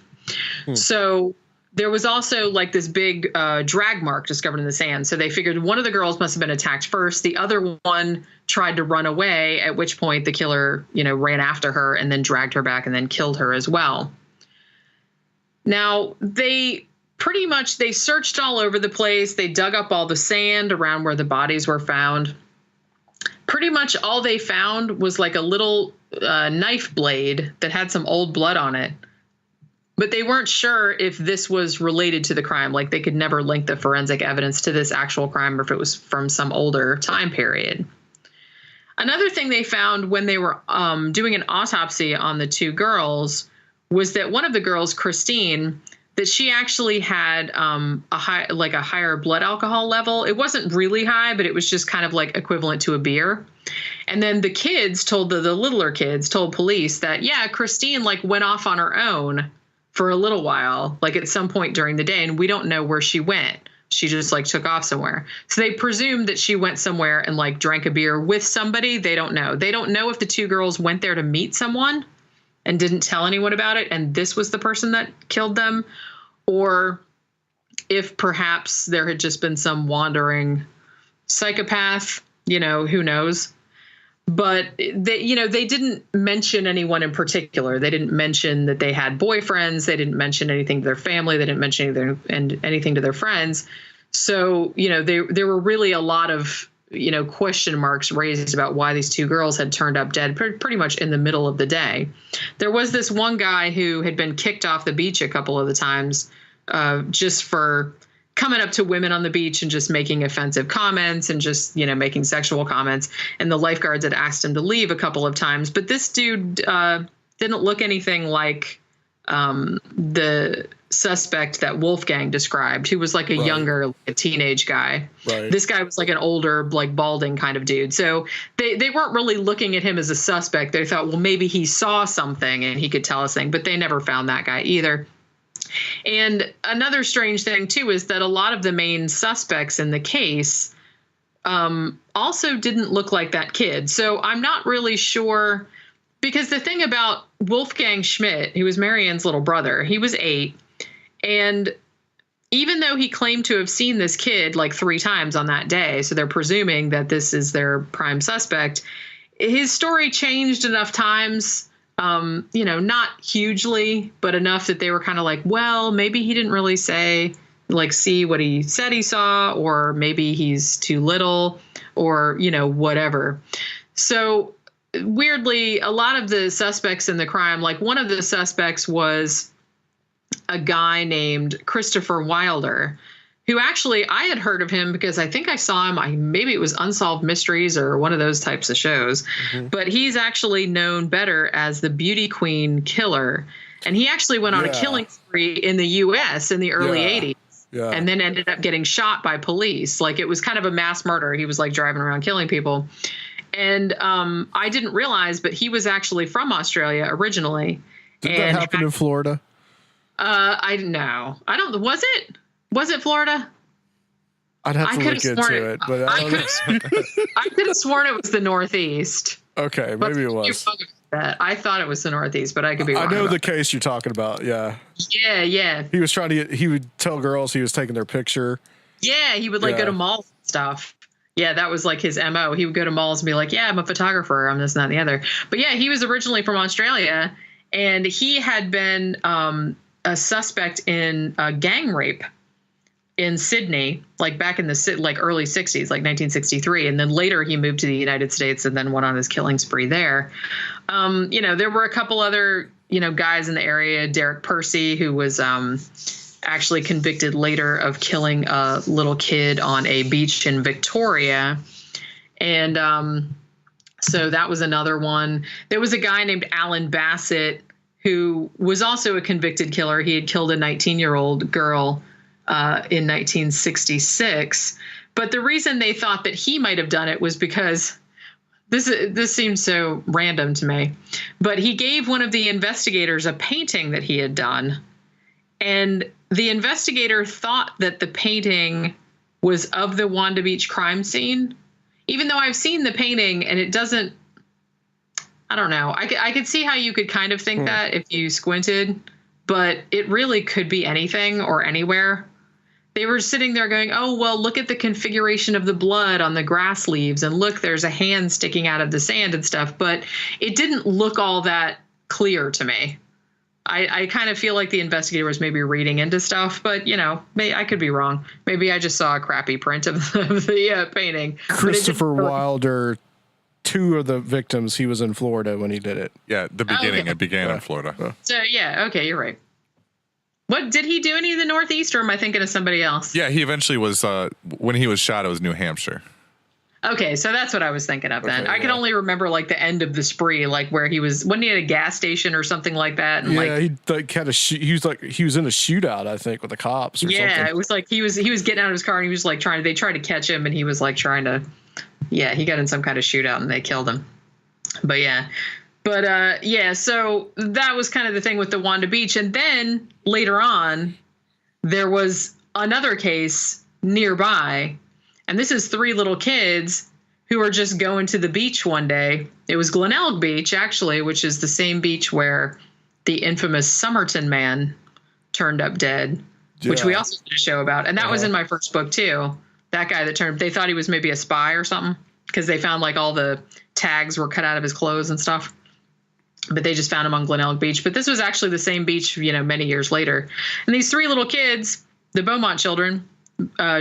So there was also like this big drag mark discovered in the sand. So they figured one of the girls must have been attacked first. The other one tried to run away, at which point the killer, ran after her and then dragged her back and then killed her as well. Now, they searched all over the place. They dug up all the sand around where the bodies were found. Pretty much all they found was like a little knife blade that had some old blood on it. But they weren't sure if this was related to the crime. Like they could never link the forensic evidence to this actual crime or if it was from some older time period. Another thing they found when they were doing an autopsy on the 2 girls was that one of the girls, Christine, that she actually had a higher blood alcohol level. It wasn't really high, but it was just kind of like equivalent to a beer. And then the kids told the littler kids told police that, yeah, Christine went off on her own for a little while, at some point during the day, and we don't know where she went. She just took off somewhere. So they presume that she went somewhere and drank a beer with somebody. They don't know. They don't know if the 2 girls went there to meet someone and didn't tell anyone about it, and this was the person that killed them, or if perhaps there had just been some wandering psychopath, who knows? But they didn't mention anyone in particular. They didn't mention that they had boyfriends. They didn't mention anything to their family. They didn't mention anything to their friends. So, there were really a lot of, question marks raised about why these two girls had turned up dead pretty much in the middle of the day. There was this one guy who had been kicked off the beach a couple of the times just for coming up to women on the beach and just making offensive comments and just, making sexual comments. And the lifeguards had asked him to leave a couple of times. But this dude didn't look anything like the suspect that Wolfgang described, who was like a younger, a teenage guy. Right. This guy was like an older, like balding kind of dude. So they weren't really looking at him as a suspect. They thought, well, maybe he saw something and he could tell us things, but they never found that guy either. And another strange thing, too, is that a lot of the main suspects in the case also didn't look like that kid. So I'm not really sure, because the thing about Wolfgang Schmidt, who was Marianne's little brother, he was 8. And even though he claimed to have seen this kid like 3 times on that day, so they're presuming that this is their prime suspect, his story changed enough times. Not hugely, but enough that they were kind of like, well, maybe he didn't really see what he said he saw, or maybe he's too little, or, whatever. So weirdly, a lot of the suspects in the crime, like one of the suspects was a guy named Christopher Wilder, who actually I had heard of him because I think I saw him. Maybe it was Unsolved Mysteries or one of those types of shows, but he's actually known better as the Beauty Queen Killer. And he actually went on a killing spree in the U.S. in the early 80s and then ended up getting shot by police. Like, it was kind of a mass murder. He was like driving around killing people. And I didn't realize, but he was actually from Australia originally. Did that happen in Florida? I don't know. Was it Florida? I'd have to look into it, but I don't know. I could have sworn it was the Northeast. Okay, maybe it was. I thought it was the Northeast, but I could be wrong. I know the case you're talking about. Yeah. Yeah. He was he would tell girls he was taking their picture. Yeah, he would go to malls and stuff. Yeah, that was like his MO. He would go to malls and be like, yeah, I'm a photographer. I'm this, and that, and the other. But yeah, he was originally from Australia, and he had been a suspect in a gang rape in Sydney, like back in the early 60s, like 1963. And then later he moved to the United States and then went on his killing spree there. There were a couple other, guys in the area. Derek Percy, who was actually convicted later of killing a little kid on a beach in Victoria. And so that was another one. There was a guy named Alan Bassett, who was also a convicted killer. He had killed a 19-year-old girl in 1966. But the reason they thought that he might have done it was because this seems so random to me. But he gave one of the investigators a painting that he had done. And the investigator thought that the painting was of the Wanda Beach crime scene, even though I've seen the painting and it doesn't. I don't know. I could see how you could kind of think that if you squinted, but it really could be anything or anywhere. They were sitting there going, oh, well, look at the configuration of the blood on the grass leaves. And look, there's a hand sticking out of the sand and stuff. But it didn't look all that clear to me. I kind of feel like the investigator was maybe reading into stuff, but, I could be wrong. Maybe I just saw a crappy print of the painting. Christopher Wilder, 2 of the victims, he was in Florida when he did it. Yeah, the beginning. It began in Florida. So, yeah, okay, you're right. What, did he do any of the Northeast, or am I thinking of somebody else? Yeah, he eventually was, when he was shot, it was New Hampshire. Okay, so that's what I was thinking of then. I can only remember like the end of the spree, like where he was, wasn't he at a gas station or something like that? And he had he was in a shootout, I think, with the cops or something. Yeah, it was like he was getting out of his car and he was like they tried to catch him and he was like trying to, he got in some kind of shootout and they killed him. But so that was kind of the thing with the Wanda Beach. And then later on, there was another case nearby. And this is 3 little kids who were just going to the beach one day. It was Glenelg Beach, actually, which is the same beach where the infamous Somerton man turned up dead, which we also did a show about. And that was in my first book, too. That guy that turned, they thought he was maybe a spy or something because they found like all the tags were cut out of his clothes and stuff. But they just found him on Glenelg Beach. But this was actually the same beach, many years later. And these 3 little kids, the Beaumont children,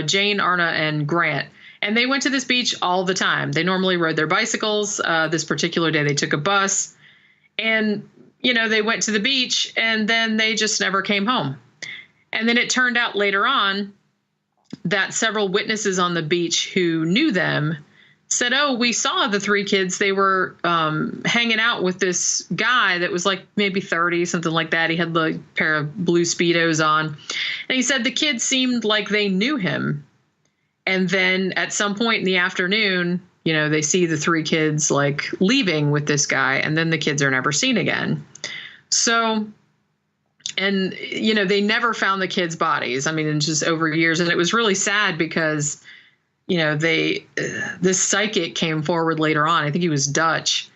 Jane, Arna, and Grant, and they went to this beach all the time. They normally rode their bicycles. This particular day, they took a bus. And, they went to the beach, and then they just never came home. And then it turned out later on that several witnesses on the beach who knew them said, oh, we saw the 3 kids. They were hanging out with this guy that was like maybe 30, something like that. He had the pair of blue Speedos on. And he said the kids seemed like they knew him. And then at some point in the afternoon, they see the 3 kids like leaving with this guy. And then the kids are never seen again. So, and, they never found the kids' bodies. I mean, in just over years. And it was really sad because this psychic came forward later on. I think he was Dutch.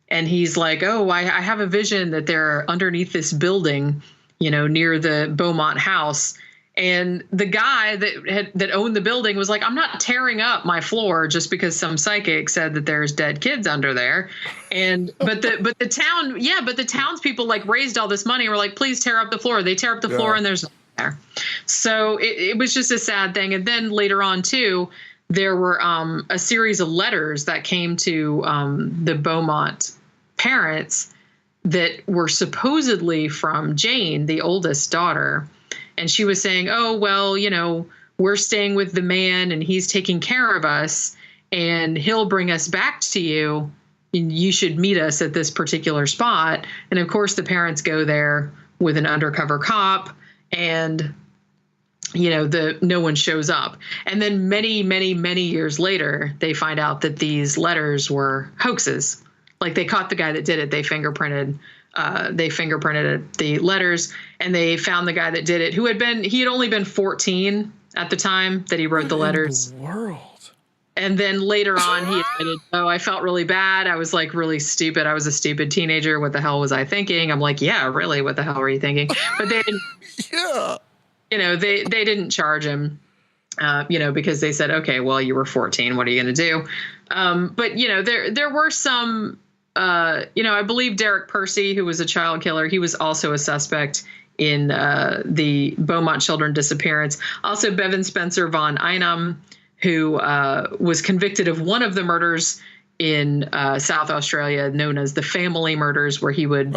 And he's like, oh, I have a vision that they're underneath this building, near the Beaumont house. And the guy that owned the building was like, I'm not tearing up my floor just because some psychic said that there's dead kids under there. And but the townspeople like raised all this money and were like, please tear up the floor. They tear up the floor and there's nothing there. So it was just a sad thing. And then later on, too, there were a series of letters that came to the Beaumont parents that were supposedly from Jane, the oldest daughter. And she was saying, oh, well, we're staying with the man and he's taking care of us and he'll bring us back to you. And you should meet us at this particular spot. And of course, the parents go there with an undercover cop and no one shows up. And then many, many, many years later, they find out that these letters were hoaxes. Like they caught the guy that did it. They fingerprinted the letters, and they found the guy that did it, he had only been 14 at the time that he wrote the letters. In the world. And then later on, he admitted, oh, I felt really bad. I was like really stupid. I was a stupid teenager. What the hell was I thinking? I'm like, yeah, really? What the hell were you thinking? But they didn't, they didn't charge him, because they said, okay, well, you were 14. What are you going to do? But, there were some, I believe Derek Percy, who was a child killer, he was also a suspect in the Beaumont children disappearance. Also, Bevan Spencer von Einem, who was convicted of one of the murders in South Australia known as the family murders, where he would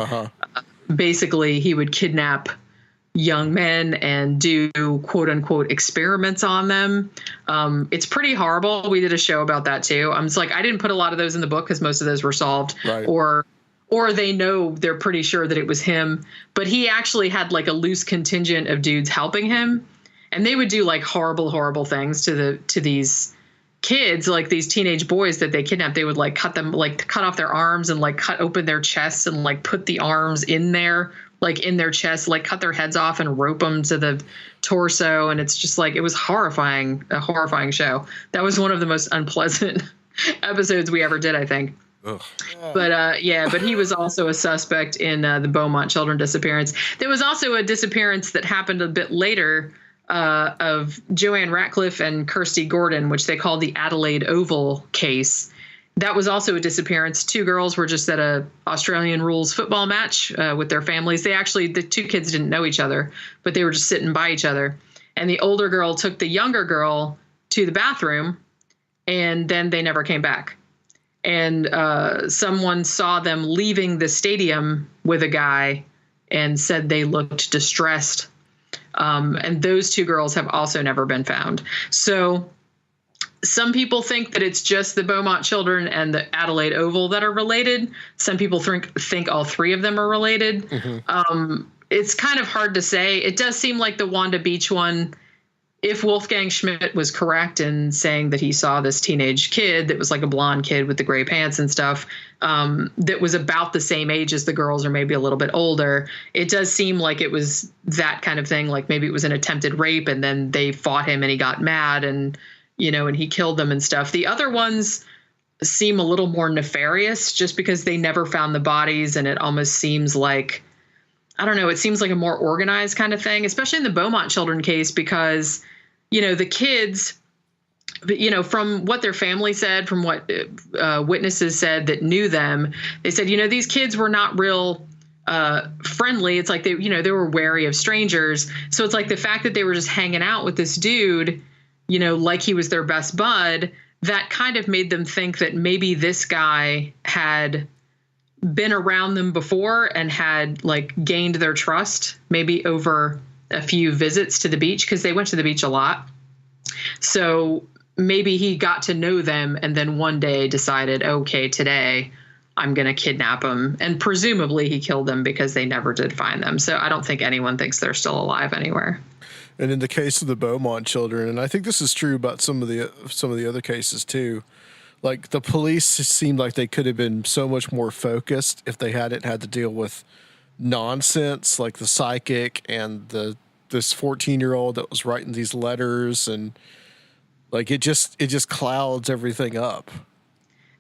he would kidnap young men and do quote unquote experiments on them. It's pretty horrible. We did a show about that too. I'm just like, I didn't put a lot of those in the book because most of those were solved, right. or they're pretty sure that it was him, but he actually had like a loose contingent of dudes helping him. And they would do like horrible things to these kids, like these teenage boys that they kidnapped. They would like cut off their arms and like cut open their chests and like put the arms in there, like in their chest, like cut their heads off and rope them to the torso. And it's just like, it was a horrifying show. That was one of the most unpleasant episodes we ever did, I think. Ugh. But he was also a suspect in the Beaumont children disappearance. There was also a disappearance that happened a bit later of Joanne Ratcliffe and Kirsty Gordon, which they called the Adelaide Oval case. That was also a disappearance. 2 girls were just at a Australian rules football match with their families. The 2 kids didn't know each other, but they were just sitting by each other. And the older girl took the younger girl to the bathroom, and then they never came back. And someone saw them leaving the stadium with a guy and said they looked distressed. And those 2 girls have also never been found. So some people think that it's just the Beaumont children and the Adelaide Oval that are related. Some people think all 3 of them are related. Mm-hmm. It's kind of hard to say. It does seem like the Wanda Beach one, if Wolfgang Schmidt was correct in saying that he saw this teenage kid that was like a blonde kid with the gray pants and stuff, that was about the same age as the girls or maybe a little bit older, it does seem like it was that kind of thing. Like maybe it was an attempted rape and then they fought him and he got mad and he killed them and stuff. The other ones seem a little more nefarious just because they never found the bodies, and it almost seems like, I don't know, it seems like a more organized kind of thing, especially in the Beaumont children case, because, the kids, from what their family said, from what witnesses said that knew them, they said, these kids were not real friendly. It's like they were wary of strangers. So it's like the fact that they were just hanging out with this dude, like he was their best bud, that kind of made them think that maybe this guy had been around them before and had like gained their trust, maybe over a few visits to the beach, because they went to the beach a lot. So maybe he got to know them and then one day decided, okay, today I'm going to kidnap them. And presumably he killed them because they never did find them. So I don't think anyone thinks they're still alive anywhere. And in the case of the Beaumont children, and I think this is true about some of the other cases too, like the police seemed like they could have been so much more focused if they hadn't had to deal with nonsense like the psychic and this 14-year-old that was writing these letters, and like it just clouds everything up.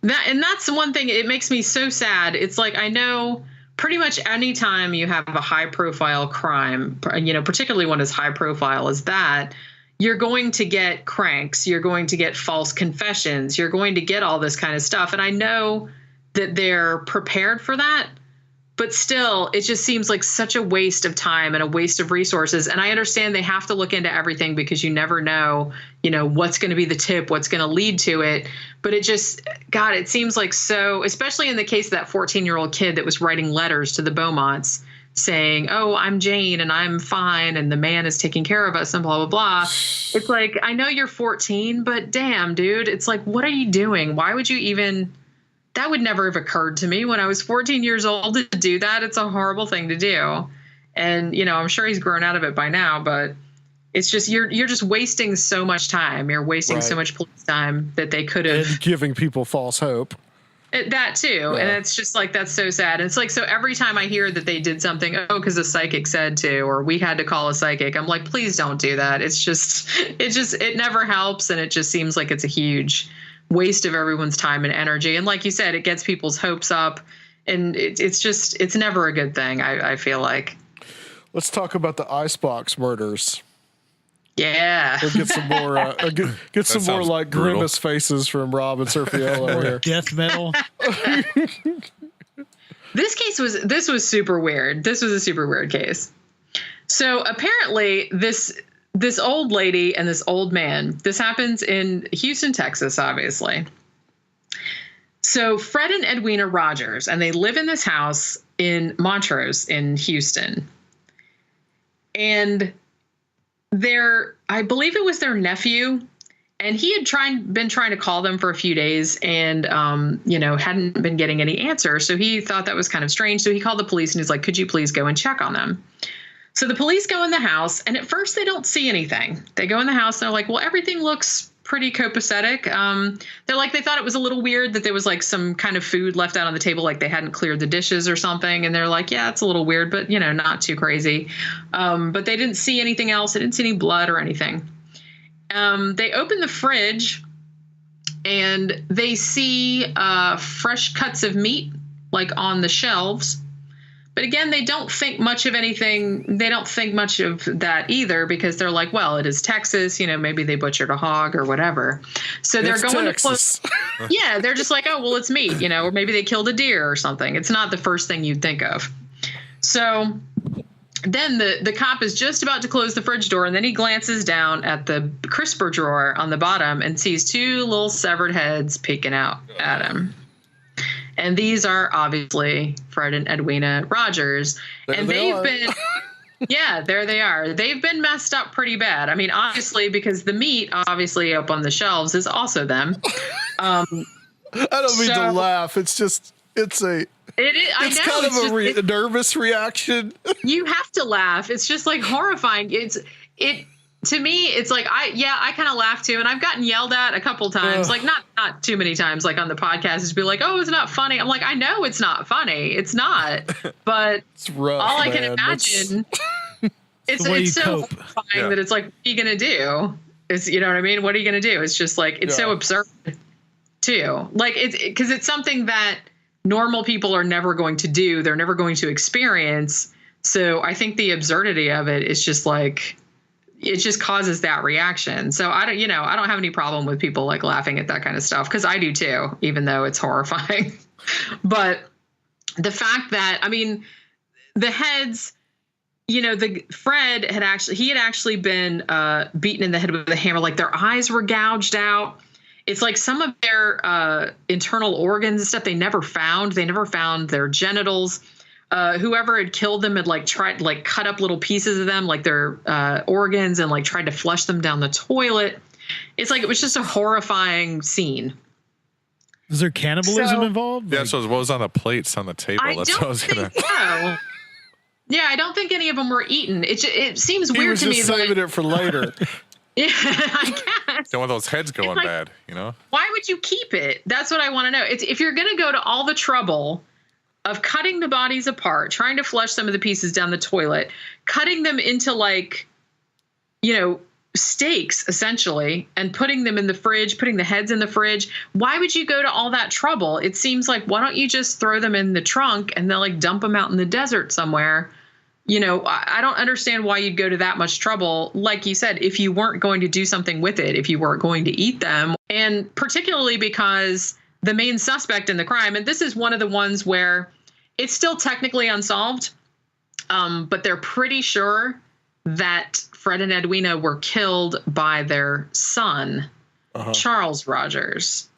That's one thing. It makes me so sad. It's like, I know pretty much any time you have a high profile crime, particularly one as high profile as that, you're going to get cranks, you're going to get false confessions, you're going to get all this kind of stuff. And I know that they're prepared for that, but still, it just seems like such a waste of time and a waste of resources. And I understand they have to look into everything because you never know, what's going to be the tip, what's going to lead to it. But it just, God, it seems like so, especially in the case of that 14-year-old kid that was writing letters to the Beaumonts saying, oh, I'm Jane and I'm fine and the man is taking care of us and blah, blah, blah. It's like, I know you're 14, but damn, dude, it's like, what are you doing? Why would you even... That would never have occurred to me when I was 14 years old to do that. It's a horrible thing to do. And, I'm sure he's grown out of it by now, but it's just, you're just wasting so much time. You're wasting so much police time that they could have. And giving people false hope. That too. Yeah. And it's just like, that's so sad. And it's like, so every time I hear that they did something, because a psychic said to, or we had to call a psychic, I'm like, please don't do that. It never helps. And it just seems like it's a huge waste of everyone's time and energy. And like you said, it gets people's hopes up, and it's never a good thing. I feel like. Let's talk about the icebox murders. Yeah. We'll get some more, get some more like brutal grimace faces from Rob and Serpiolo here. Death metal. This was super weird. This was a super weird case. So apparently this old lady and this old man, this happens in Houston, Texas, obviously. So Fred and Edwina Rogers, and they live in this house in Montrose in Houston. And I believe it was their nephew, and he had been trying to call them for a few days and, hadn't been getting any answer. So he thought that was kind of strange. So he called the police and he's like, could you please go and check on them? So the police go in the house, and at first they don't see anything. They go in the house and they're like, well, everything looks pretty copacetic. They're like, they thought it was a little weird that there was like some kind of food left out on the table, like they hadn't cleared the dishes or something. And they're like, yeah, it's a little weird, but not too crazy. But they didn't see anything else. They didn't see any blood or anything. They open the fridge and they see fresh cuts of meat like on the shelves. But again, they don't think much of anything. They don't think much of that either, because they're like, well, it is Texas. Maybe they butchered a hog or whatever. So they're going Texas. To close. Yeah, they're just like, oh, well, it's meat, or maybe they killed a deer or something. It's not the first thing you'd think of. So then the cop is just about to close the fridge door, and then he glances down at the crisper drawer on the bottom and sees two little severed heads peeking out at him. And these are obviously Fred and Edwina Rogers. And they've been, yeah, there they are. They've been messed up pretty bad. I mean, obviously, because the meat, obviously, up on the shelves is also them. I don't mean to laugh. It's just, it's kind of a nervous reaction. You have to laugh. It's just like horrifying. To me, it's like, I kind of laugh too. And I've gotten yelled at a couple times, like not too many times, like on the podcast, is be like, oh, it's not funny. I'm like, I know it's not funny. It's not, but it's rough, all I can imagine it's so horrifying that it's like, what are you going to do? You know what I mean? What are you going to do? It's just like, it's so absurd too. Like because it's something that normal people are never going to do. They're never going to experience. So I think the absurdity of it is just like, it just causes that reaction. So I don't have any problem with people like laughing at that kind of stuff, because I do too, even though it's horrifying. But the fact that, I mean, the heads, Fred had actually been beaten in the head with a hammer, like their eyes were gouged out. It's like some of their internal organs and stuff they never found. They never found their genitals. Whoever had killed them had tried to cut up little pieces of them, like their organs, and tried to flush them down the toilet. It's like, it was just a horrifying scene. Is there cannibalism involved? Yeah, so what was on the plates on the table? That's what I was going to. So. Yeah, I don't think any of them were eaten. It seems weird to me. He was just saving it for later. Yeah, I guess. Don't want those heads going bad, Why would you keep it? That's what I want to know. It's if you're going to go to all the trouble of cutting the bodies apart, trying to flush some of the pieces down the toilet, cutting them into steaks essentially, and putting them in the fridge, putting the heads in the fridge. Why would you go to all that trouble? It seems like, why don't you just throw them in the trunk and then dump them out in the desert somewhere? I don't understand why you'd go to that much trouble. Like you said, if you weren't going to do something with it, if you weren't going to eat them, and particularly because the main suspect in the crime, and this is one of the ones where it's still technically unsolved, but they're pretty sure that Fred and Edwina were killed by their son, Charles Rogers.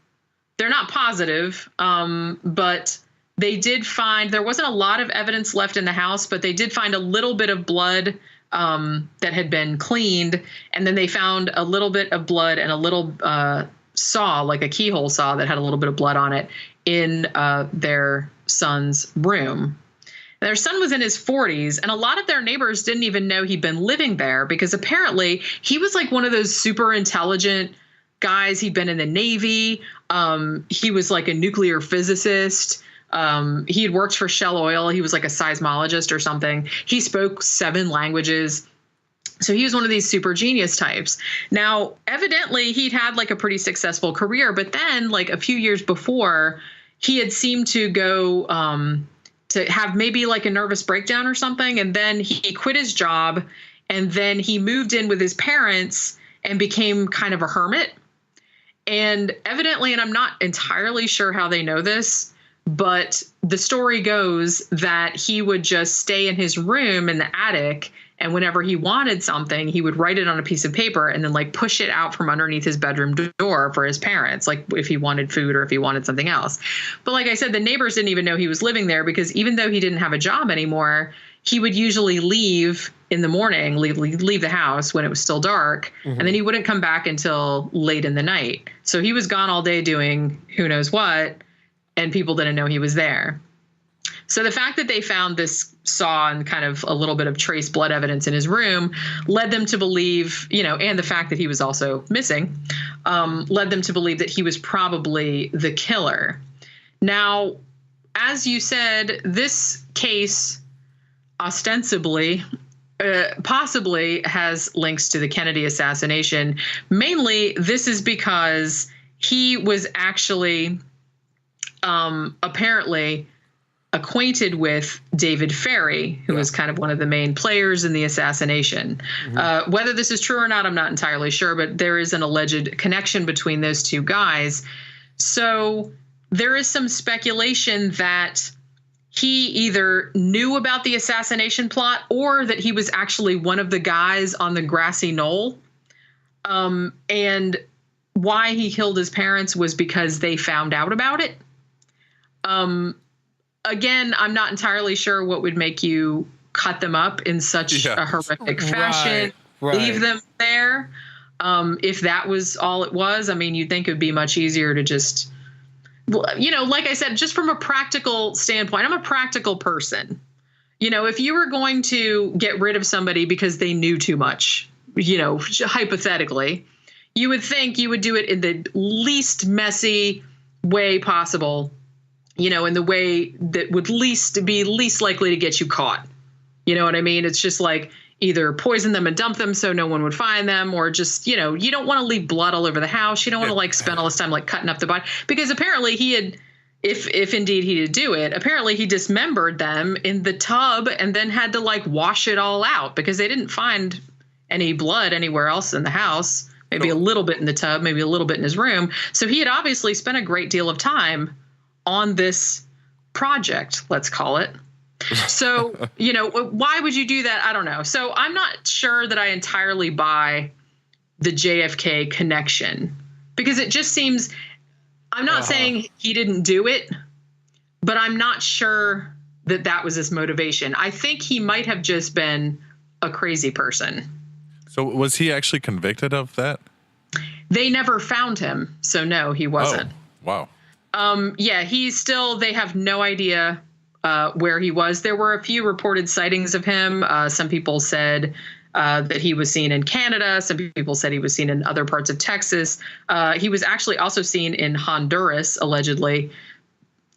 They're not positive, but they did find, there wasn't a lot of evidence left in the house, but they did find a little bit of blood that had been cleaned. And then they found a little bit of blood and a little saw, like a keyhole saw that had a little bit of blood on it, in their son's room. Their son was in his 40s, and a lot of their neighbors didn't even know he'd been living there, because apparently he was one of those super intelligent guys. He'd been in the Navy. He was a nuclear physicist. He had worked for Shell Oil. He was a seismologist or something. He spoke 7 languages. So he was one of these super genius types. Now, evidently, he'd had a pretty successful career, but then a few years before, he had seemed to go to have maybe a nervous breakdown or something. And then he quit his job, and then he moved in with his parents and became kind of a hermit. And evidently, and I'm not entirely sure how they know this, but the story goes that he would just stay in his room in the attic, and whenever he wanted something, he would write it on a piece of paper and then push it out from underneath his bedroom door for his parents, if he wanted food or if he wanted something else. But like I said, the neighbors didn't even know he was living there, because even though he didn't have a job anymore, he would usually leave in the morning, leave the house when it was still dark, and then he wouldn't come back until late in the night. So he was gone all day doing who knows what, and people didn't know he was there. So the fact that they found this saw and kind of a little bit of trace blood evidence in his room led them to believe, and the fact that he was also missing, led them to believe that he was probably the killer. Now, as you said, this case ostensibly, possibly has links to the Kennedy assassination. Mainly, this is because he was actually apparently acquainted with David Ferry, who was kind of one of the main players in the assassination. Whether this is true or not, I'm not entirely sure, but there is an alleged connection between those two guys. So there is some speculation that he either knew about the assassination plot or that he was actually one of the guys on the grassy knoll. And why he killed his parents was because they found out about it. Again, I'm not entirely sure what would make you cut them up in such a horrific fashion, leave them there. If that was all it was, I mean, you'd think it would be much easier to just, like I said, just from a practical standpoint, I'm a practical person. If you were going to get rid of somebody because they knew too much, hypothetically, you would think you would do it in the least messy way possible, in the way that would be least likely to get you caught. You know what I mean? It's just either poison them and dump them so no one would find them, or just, you don't want to leave blood all over the house. You don't want to spend all this time cutting up the body, because apparently he had, if indeed he did do it, apparently he dismembered them in the tub and then had to wash it all out because they didn't find any blood anywhere else in the house, maybe a little bit in the tub, maybe a little bit in his room. So he had obviously spent a great deal of time on this project, let's call it. So, why would you do that? I don't know. So I'm not sure that I entirely buy the JFK connection, because it just seems, I'm not saying he didn't do it, but I'm not sure that that was his motivation. I think he might have just been a crazy person. So was he actually convicted of that? They never found him. So no, he wasn't. Oh, wow. Yeah, they have no idea where he was. There were a few reported sightings of him. Some people said that he was seen in Canada. Some people said he was seen in other parts of Texas. He was actually also seen in Honduras, allegedly.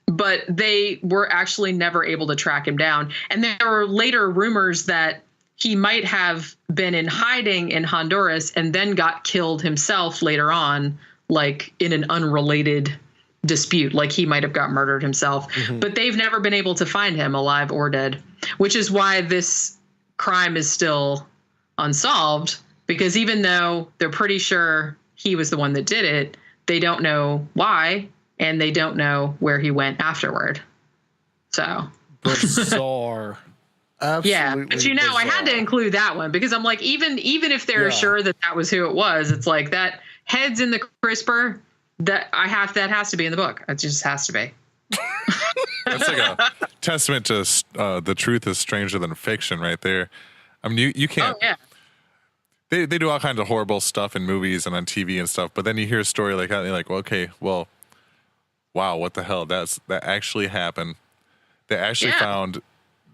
But they were actually never able to track him down. And there were later rumors that he might have been in hiding in Honduras and then got killed himself later on, like in an unrelated dispute, like he might have got murdered himself. Mm-hmm. But they've never been able to find him alive or dead, which is why this crime is still unsolved, because even though they're pretty sure he was the one that did it, they don't know why, and they don't know where he went afterward. So bizarre. Absolutely. Yeah, but bizarre. I had to include that one because I'm like, even if they're sure that was who it was, it's like that heads in the crisper that has to be in the book. It just has to be. That's like a testament to the truth is stranger than fiction right there. I mean, you can't. Oh, yeah. They do all kinds of horrible stuff in movies and on TV and stuff, but then you hear a story like that and you're like, well, okay, well, wow, what the hell? That actually happened. They actually found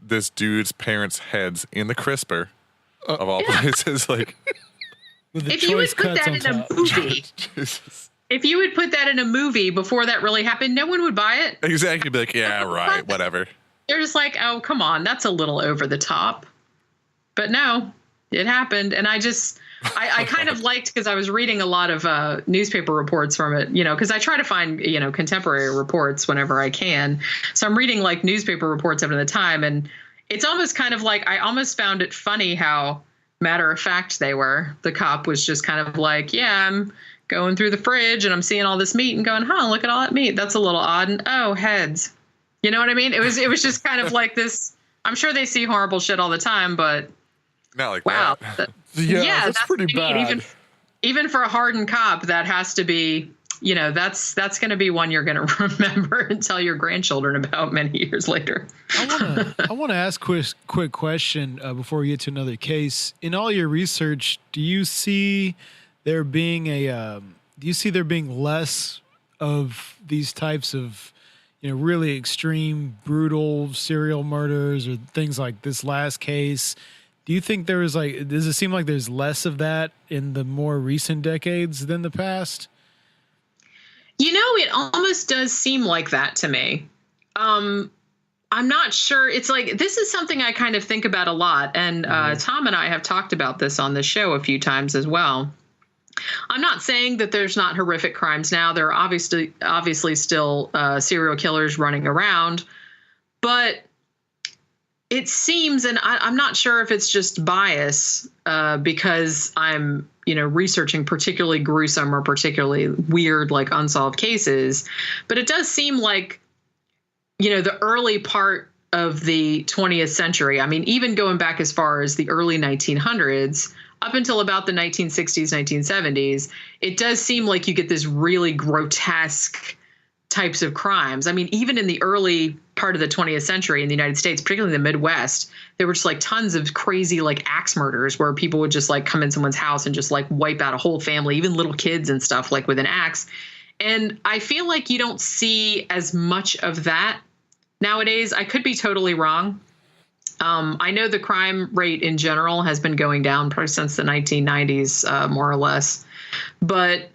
this dude's parents' heads in the crisper of all places. Like, if you would put that in a movie, if you would put that in a movie before that really happened, no one would buy it. Exactly. Be like, yeah, right, whatever. They're just like, oh, come on, that's a little over the top. But no, it happened. And I kind of liked, because I was reading a lot of newspaper reports from it, because I try to find, contemporary reports whenever I can. So I'm reading like newspaper reports up at the time. And it's almost kind of like, I almost found it funny how matter of fact they were. The cop was just kind of like, yeah, I'm going through the fridge and I'm seeing all this meat and going, look at all that meat. That's a little odd. And heads. You know what I mean? It was just kind of like this. I'm sure they see horrible shit all the time, but not like wow. that. That's pretty bad. Even for a hardened cop, that has to be, that's going to be one you're going to remember and tell your grandchildren about many years later. I want to ask quick question before we get to another case. In all your research, do you see there being less of these types of, really extreme, brutal serial murders or things like this last case? Do you think does it seem like there's less of that in the more recent decades than the past? It almost does seem like that to me. I'm not sure. It's like, this is something I kind of think about a lot. And Tom and I have talked about this on the show a few times as well. I'm not saying that there's not horrific crimes now. There are obviously still serial killers running around, but it seems, and I'm not sure if it's just bias because I'm, researching particularly gruesome or particularly weird, like unsolved cases, but it does seem like, the early part of the 20th century, I mean, even going back as far as the early 1900s, up until about the 1960s, 1970s, it does seem like you get this really grotesque types of crimes. I mean, even in the early part of the 20th century in the United States, particularly in the Midwest, there were just like tons of crazy like axe murders where people would just like come in someone's house and just like wipe out a whole family, even little kids and stuff, like with an axe. And I feel like you don't see as much of that nowadays. I could be totally wrong. I know the crime rate in general has been going down probably since the 1990s, more or less. But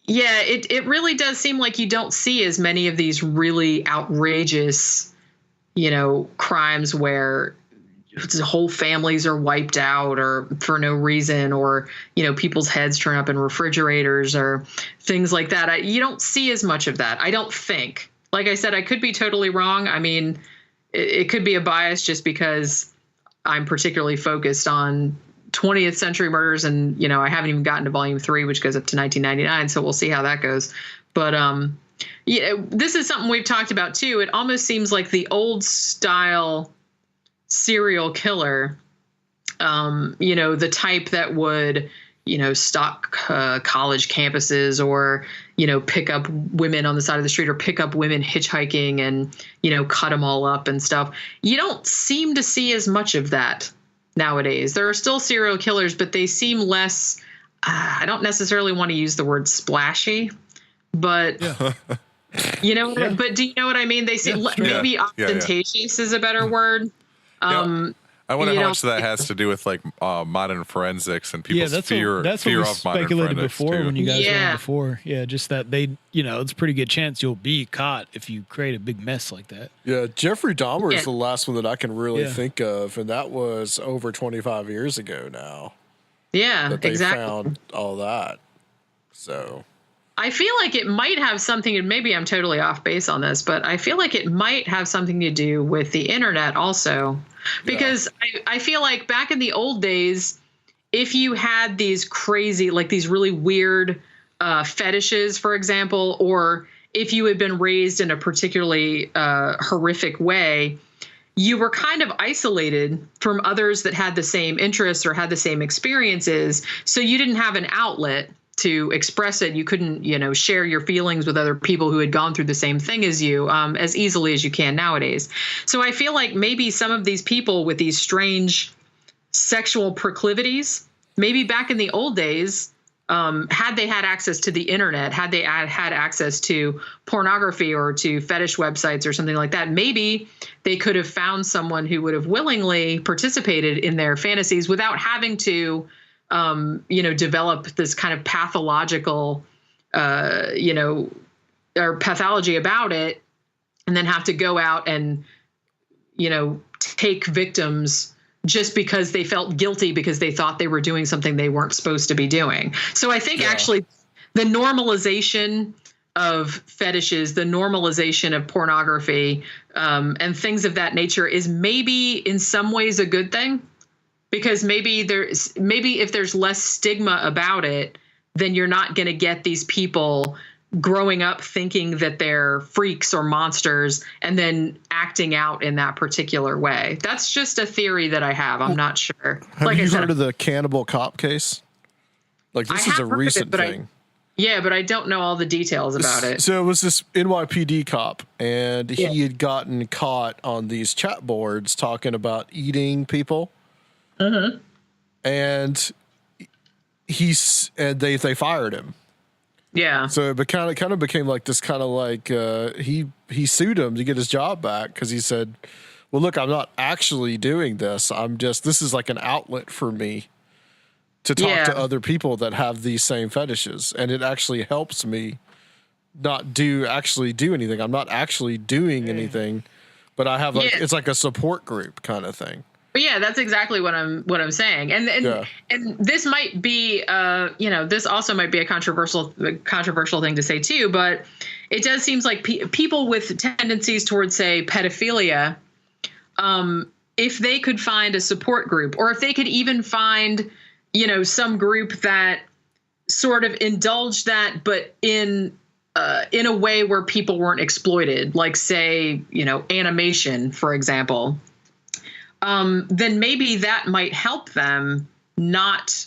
yeah, it really does seem like you don't see as many of these really outrageous, crimes where whole families are wiped out or for no reason, or, people's heads turn up in refrigerators or things like that. You don't see as much of that, I don't think. Like I said, I could be totally wrong. I mean, it could be a bias just because I'm particularly focused on, 20th Century Murders, and I haven't even gotten to volume 3, which goes up to 1999. So we'll see how that goes. But this is something we've talked about too. It almost seems like the old style serial killer, the type that would stalk college campuses, or pick up women on the side of the street, or pick up women hitchhiking and cut them all up and stuff. You don't seem to see as much of that nowadays. There are still serial killers, but they seem less, I don't necessarily want to use the word splashy, but but do you know what I mean? They seem maybe ostentatious is a better word. I wonder how much of that has to do with like modern forensics and people's fear that's fear what we of modern speculated forensics before too. when you guys were on before. Yeah, just that they, it's a pretty good chance you'll be caught if you create a big mess like that. Yeah, Jeffrey Dahmer is the last one that I can really think of, and that was over 25 years ago now. Yeah, that they exactly. found all that. So I feel like it might have something, and maybe I'm totally off base on this, but I feel like it might have something to do with the internet also. Because I feel like back in the old days, if you had these crazy, like these really weird fetishes, for example, or if you had been raised in a particularly horrific way, you were kind of isolated from others that had the same interests or had the same experiences. So you didn't have an outlet to express it. You couldn't, share your feelings with other people who had gone through the same thing as you as easily as you can nowadays. So I feel like maybe some of these people with these strange sexual proclivities, maybe back in the old days, had they had access to the internet, had they had access to pornography or to fetish websites or something like that, maybe they could have found someone who would have willingly participated in their fantasies without having to develop this kind of pathological, or pathology about it, and then have to go out and, take victims just because they felt guilty because they thought they were doing something they weren't supposed to be doing. So I think actually the normalization of fetishes, the normalization of pornography, and things of that nature is maybe in some ways a good thing. Because maybe if there's less stigma about it, then you're not going to get these people growing up thinking that they're freaks or monsters and then acting out in that particular way. That's just a theory that I have. I'm not sure. Have you heard of the cannibal cop case? Like, this is a recent thing. But I don't know all the details about it. So it was this NYPD cop, and he had gotten caught on these chat boards talking about eating people. Mm-hmm. And they fired him. Yeah. So it kind of became like this kind of like he sued him to get his job back because he said, "Well, look, I'm not actually doing this. This is like an outlet for me to talk to other people that have these same fetishes, and it actually helps me not actually do anything. I'm not actually doing anything, but I have it's like a support group kind of thing." But yeah, that's exactly what I'm saying, and this might be, this also might be a controversial thing to say too. But it does seem like people with tendencies towards, say, pedophilia, if they could find a support group, or if they could even find, some group that sort of indulged that, but in a way where people weren't exploited, like, say, animation, for example. Then maybe that might help them not,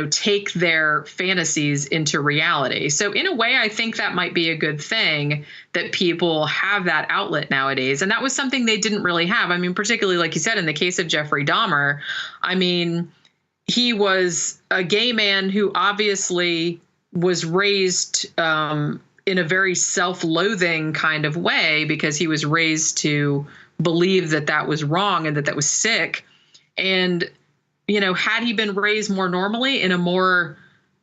take their fantasies into reality. So in a way, I think that might be a good thing that people have that outlet nowadays. And that was something they didn't really have. I mean, particularly, like you said, in the case of Jeffrey Dahmer, I mean, he was a gay man who obviously was raised in a very self-loathing kind of way, because he was raised to believe that was wrong and that was sick. And, had he been raised more normally in a more,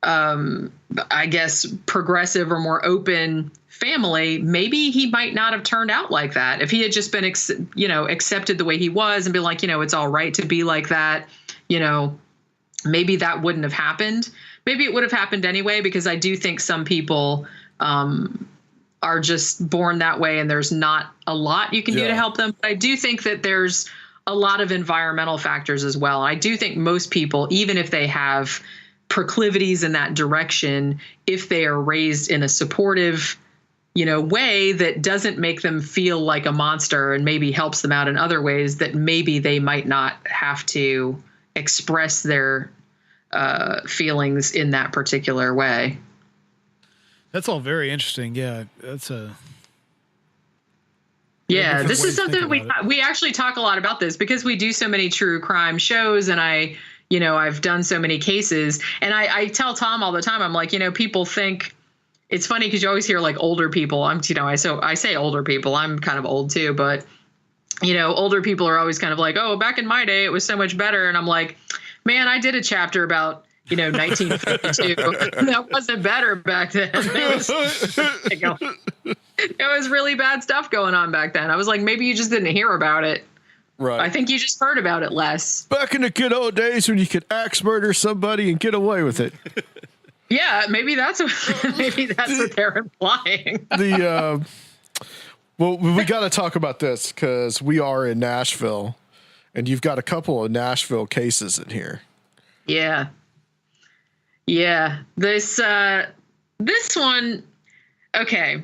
I guess, progressive or more open family, maybe he might not have turned out like that. If he had just been, accepted the way he was and been like, it's all right to be like that, maybe that wouldn't have happened. Maybe it would have happened anyway, because I do think some people, are just born that way, and there's not a lot you can do to help them. But I do think that there's a lot of environmental factors as well. I do think most people, even if they have proclivities in that direction, if they are raised in a supportive, way that doesn't make them feel like a monster and maybe helps them out in other ways, that maybe they might not have to express their feelings in that particular way. That's all very interesting. Yeah, that's a. Yeah, this is something we actually talk a lot about this because we do so many true crime shows, and I've done so many cases, and I tell Tom all the time, I'm like, people think. It's funny because you always hear like older people. I say older people. I'm kind of old too, but older people are always kind of like, oh, back in my day, it was so much better. And I'm like, man, I did a chapter about 1952. That wasn't better back then. It was really bad stuff going on back then. I was like, maybe you just didn't hear about it. Right. I think you just heard about it less. Back in the good old days when you could axe murder somebody and get away with it. Yeah, maybe that's what they're implying. Well, we got to talk about this because we are in Nashville, and you've got a couple of Nashville cases in here. Yeah. This one, okay.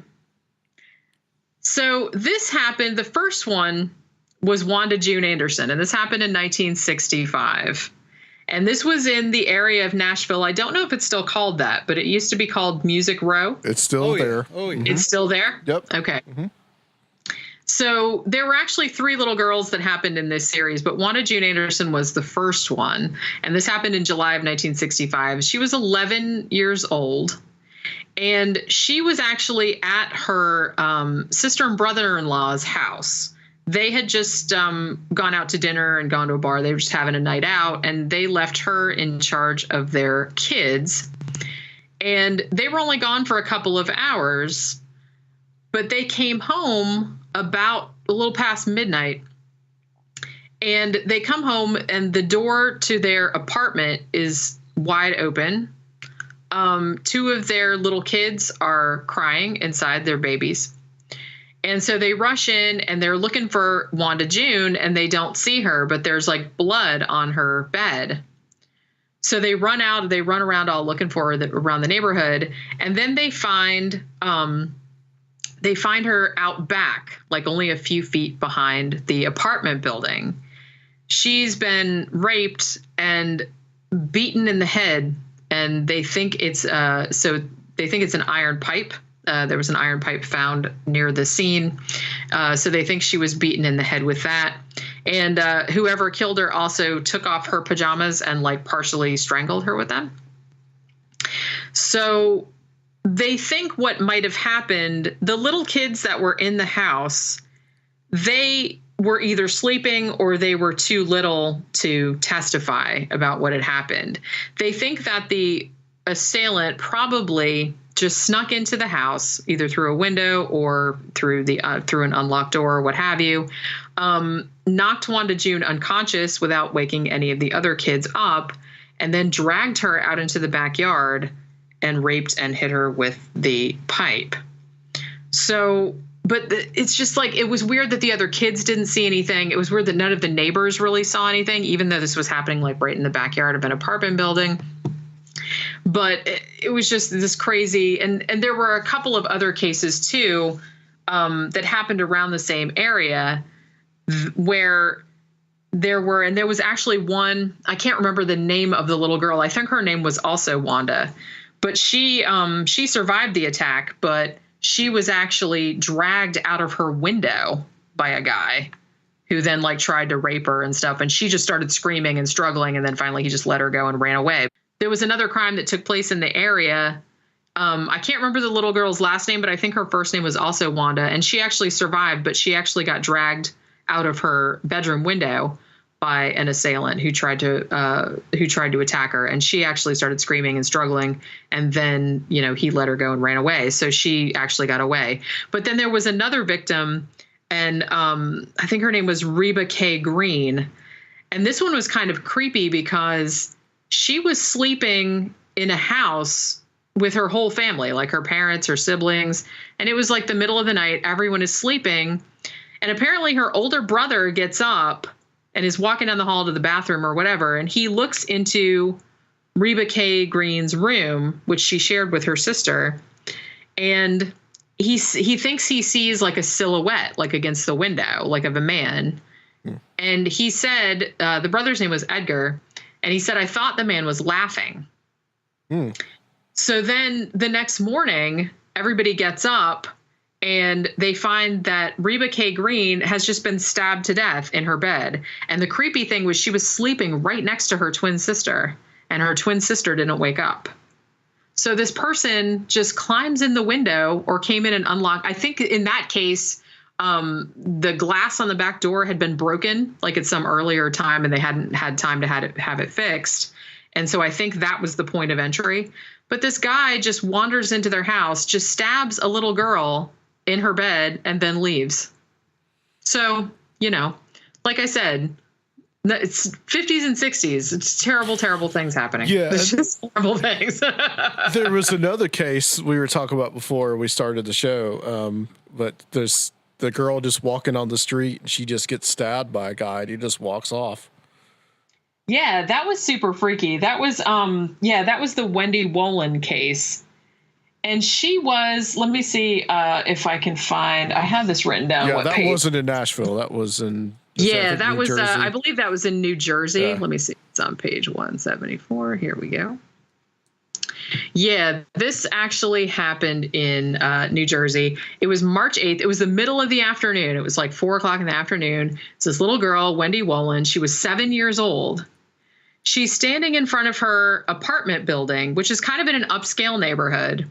So this happened. The first one was Wanda June Anderson, and this happened in 1965. And this was in the area of Nashville. I don't know if it's still called that, but it used to be called Music Row. It's still there. Oh, yeah. It's still there? Yep. Okay. Mm-hmm. So there were actually 3 little girls that happened in this series, but Wanda June Anderson was the first one. And this happened in July of 1965. She was 11 years old. And she was actually at her sister and brother-in-law's house. They had just gone out to dinner and gone to a bar. They were just having a night out, and they left her in charge of their kids. And they were only gone for a couple of hours, but they came home about a little past midnight. And they come home, and the door to their apartment is wide open. 2 of their little kids are crying inside, their babies. And so they rush in and they're looking for Wanda June, and they don't see her, but there's like blood on her bed. So they run around all looking for her around the neighborhood. And then they find her out back, like only a few feet behind the apartment building. She's been raped and beaten in the head. And they think it's an iron pipe. There was an iron pipe found near the scene. So they think she was beaten in the head with that. And whoever killed her also took off her pajamas and like partially strangled her with them. So they think what might have happened, the little kids that were in the house, they were either sleeping or they were too little to testify about what had happened. They think that the assailant probably just snuck into the house, either through a window or through an unlocked door or what have you, knocked Wanda June unconscious without waking any of the other kids up, and then dragged her out into the backyard and raped and hit her with the pipe. So, but it's just like, it was weird that the other kids didn't see anything. It was weird that none of the neighbors really saw anything, even though this was happening like right in the backyard of an apartment building. But it was just this crazy, and there were a couple of other cases too that happened around the same area where there was actually one, I can't remember the name of the little girl. I think her name was also Wanda, but she survived the attack, but she was actually dragged out of her window by a guy who then like tried to rape her and stuff. And she just started screaming and struggling. And then finally he just let her go and ran away. There was another crime that took place in the area. I can't remember the little girl's last name, but I think her first name was also Wanda. And she actually survived, but she actually got dragged out of her bedroom window by an assailant who tried to attack her. And she actually started screaming and struggling. And then, he let her go and ran away. So she actually got away. But then there was another victim, and I think her name was Reba K. Green. And this one was kind of creepy because she was sleeping in a house with her whole family, like her parents, her siblings. And it was like the middle of the night. Everyone is sleeping. And apparently her older brother gets up and is walking down the hall to the bathroom or whatever. And he looks into Reba K. Green's room, which she shared with her sister. And he thinks he sees like a silhouette, like against the window, like of a man. And he said, the brother's name was Edgar. And he said, I thought the man was laughing. So then the next morning, everybody gets up and they find that Reba K. Green has just been stabbed to death in her bed. And the creepy thing was she was sleeping right next to her twin sister, and her twin sister didn't wake up. So this person just climbs in the window or came in and unlocked. I think in that case, the glass on the back door had been broken like at some earlier time, and they hadn't had time to have it fixed. And so I think that was the point of entry. But this guy just wanders into their house, just stabs a little girl in her bed, and then leaves. So, you know, like I said, it's 50s and 60s. It's terrible, terrible things happening. Yeah. It's just horrible things. There was another case we were talking about before we started the show. But there's the girl just walking on the street, and she just gets stabbed by a guy, and he just walks off. Yeah, that was super freaky. That was that was the Wendy Wolin case. And she was, let me see if I can find, I have this written down. Yeah, what that page. wasn't in Nashville. That was in that New was Jersey. I believe that was in New Jersey. Yeah. Let me see. It's on page 174. Here we go. Yeah, this actually happened in New Jersey. It was March 8th. It was the middle of the afternoon. It was like 4 o'clock in the afternoon. It's this little girl, Wendy Wolin. She was 7 years old. She's standing in front of her apartment building, which is kind of in an upscale neighborhood.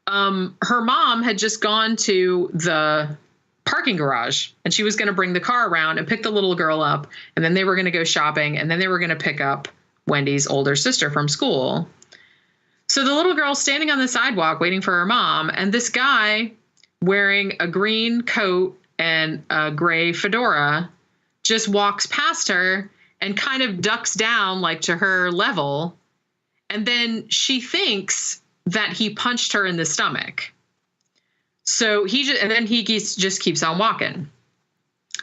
Her mom had just gone to the parking garage, and she was going to bring the car around and pick the little girl up. And then they were going to go shopping, and then they were going to pick up Wendy's older sister from school. So the little girl's standing on the sidewalk waiting for her mom, and this guy wearing a green coat and a gray fedora just walks past her and kind of ducks down like to her level. And then she thinks that he punched her in the stomach. So he just keeps on walking.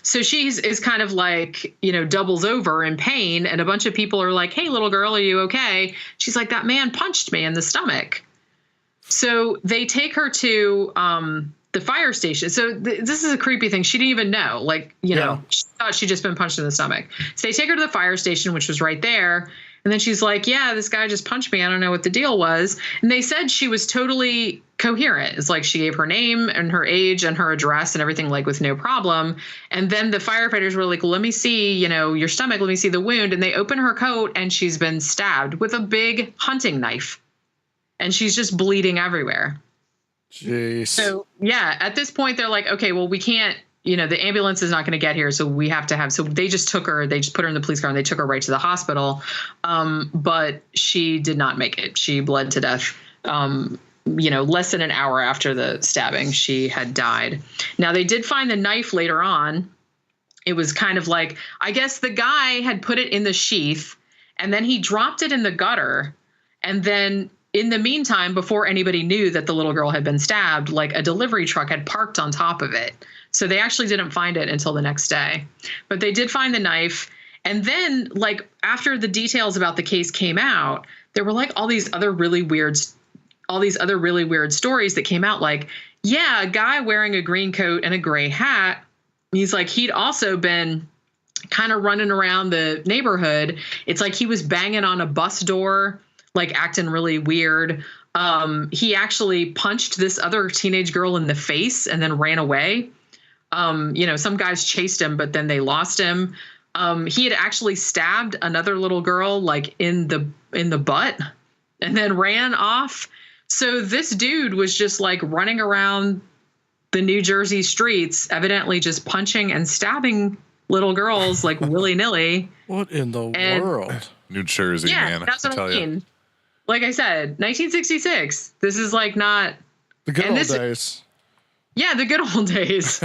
So is kind of like, you know, doubles over in pain. And a bunch of people are like, hey, little girl, are you okay? She's like, that man punched me in the stomach. So they take her to the fire station. So this is a creepy thing. She didn't even know, like, you know, she thought she'd just been punched in the stomach. So they take her to the fire station, which was right there. And then she's like, yeah, this guy just punched me. I don't know what the deal was. And they said she was totally coherent. It's like she gave her name and her age and her address and everything, like, with no problem. And then the firefighters were like, well, let me see, you know, your stomach. Let me see the wound. And they open her coat, and she's been stabbed with a big hunting knife. And she's just bleeding everywhere. Jeez. So, yeah, at this point, they're like, okay, well, we can't, you know, the ambulance is not going to get here. So we have to have, so they just took her, they just put her in the police car, and they took her right to the hospital. But she did not make it. She bled to death. You know, less than an hour after the stabbing, she had died. Now, they did find the knife later on. It was kind of like, I guess the guy had put it in the sheath, and then he dropped it in the gutter. And then in the meantime, before anybody knew that the little girl had been stabbed, like, a delivery truck had parked on top of it. So they actually didn't find it until the next day. But they did find the knife. And then, like, after the details about the case came out, there were like all these other really weird stories that came out. Like, yeah, a guy wearing a green coat and a gray hat. He's like, he'd also been kind of running around the neighborhood. It's like he was banging on a bus door, like acting really weird. He actually punched this other teenage girl in the face and then ran away. You know, some guys chased him, but then they lost him. He had actually stabbed another little girl, like, in the butt, and then ran off. So this dude was just, like, running around the New Jersey streets, evidently just punching and stabbing little girls, like, willy-nilly. What in the world? New Jersey, yeah, man. that's what I mean. Like I said, 1966. This is, like, not The good old days. Yeah, the good old days.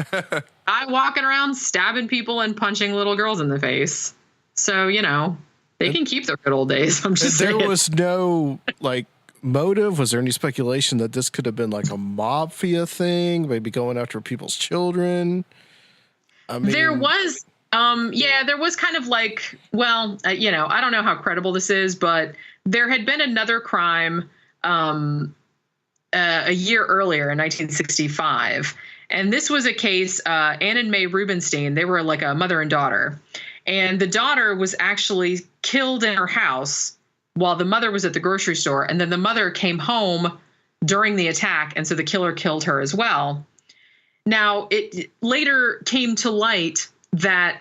I'm walking around stabbing people and punching little girls in the face. So, you know, they can keep their good old days. I'm just saying. There was no, like, motive. Was there any speculation that this could have been like a mafia thing, maybe going after people's children? I mean, there was Yeah, there was kind of like, well, I don't know how credible this is, but there had been another crime a year earlier in 1965. And this was a case, Ann and May Rubenstein, they were like a mother and daughter. And the daughter was actually killed in her house while the mother was at the grocery store. And then the mother came home during the attack. And so the killer killed her as well. Now, it later came to light that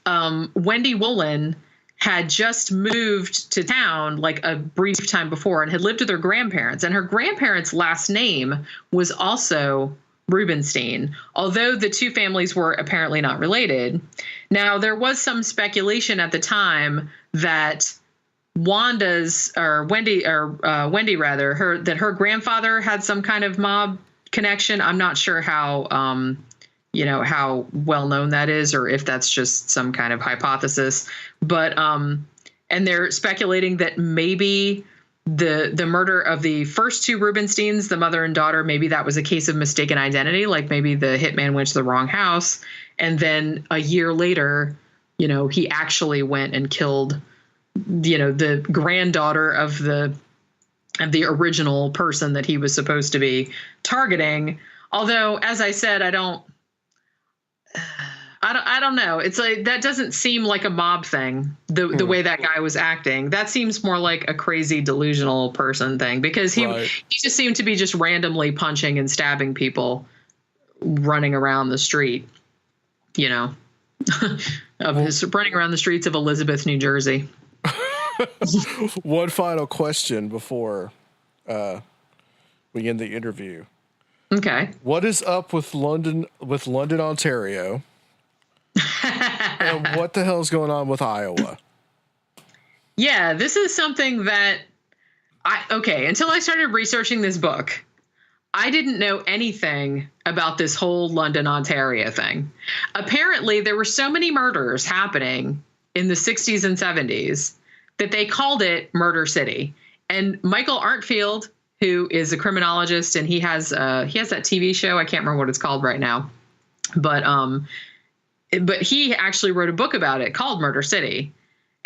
Wendy Woolen had just moved to town like a brief time before and had lived with her grandparents. And her grandparents' last name was also Rubenstein, although the two families were apparently not related. Now, there was some speculation at the time that Wendy rather, that her grandfather had some kind of mob connection. I'm not sure how how well known that is, or if that's just some kind of hypothesis. But and they're speculating that maybe the murder of the first two Rubensteins, the mother and daughter, maybe that was a case of mistaken identity. Like maybe the hitman went to the wrong house, and then a year later, he actually went and killed, the granddaughter of the original person that he was supposed to be targeting. Although, as I said, I don't know. It's like, that doesn't seem like a mob thing, the way that guy was acting. That seems more like a crazy delusional person thing, because he just seemed to be just randomly punching and stabbing people running around the street, running around the streets of Elizabeth, New Jersey. One final question before we end the interview. Okay. What is up with London, Ontario? And what the hell is going on with Iowa? Yeah, this is something that until I started researching this book, I didn't know anything about this whole London, Ontario thing. Apparently, there were so many murders happening in the 60s and 70s that they called it Murder City. And Michael Arntfield, who is a criminologist, and he has that TV show. I can't remember what it's called right now, but he actually wrote a book about it called Murder City.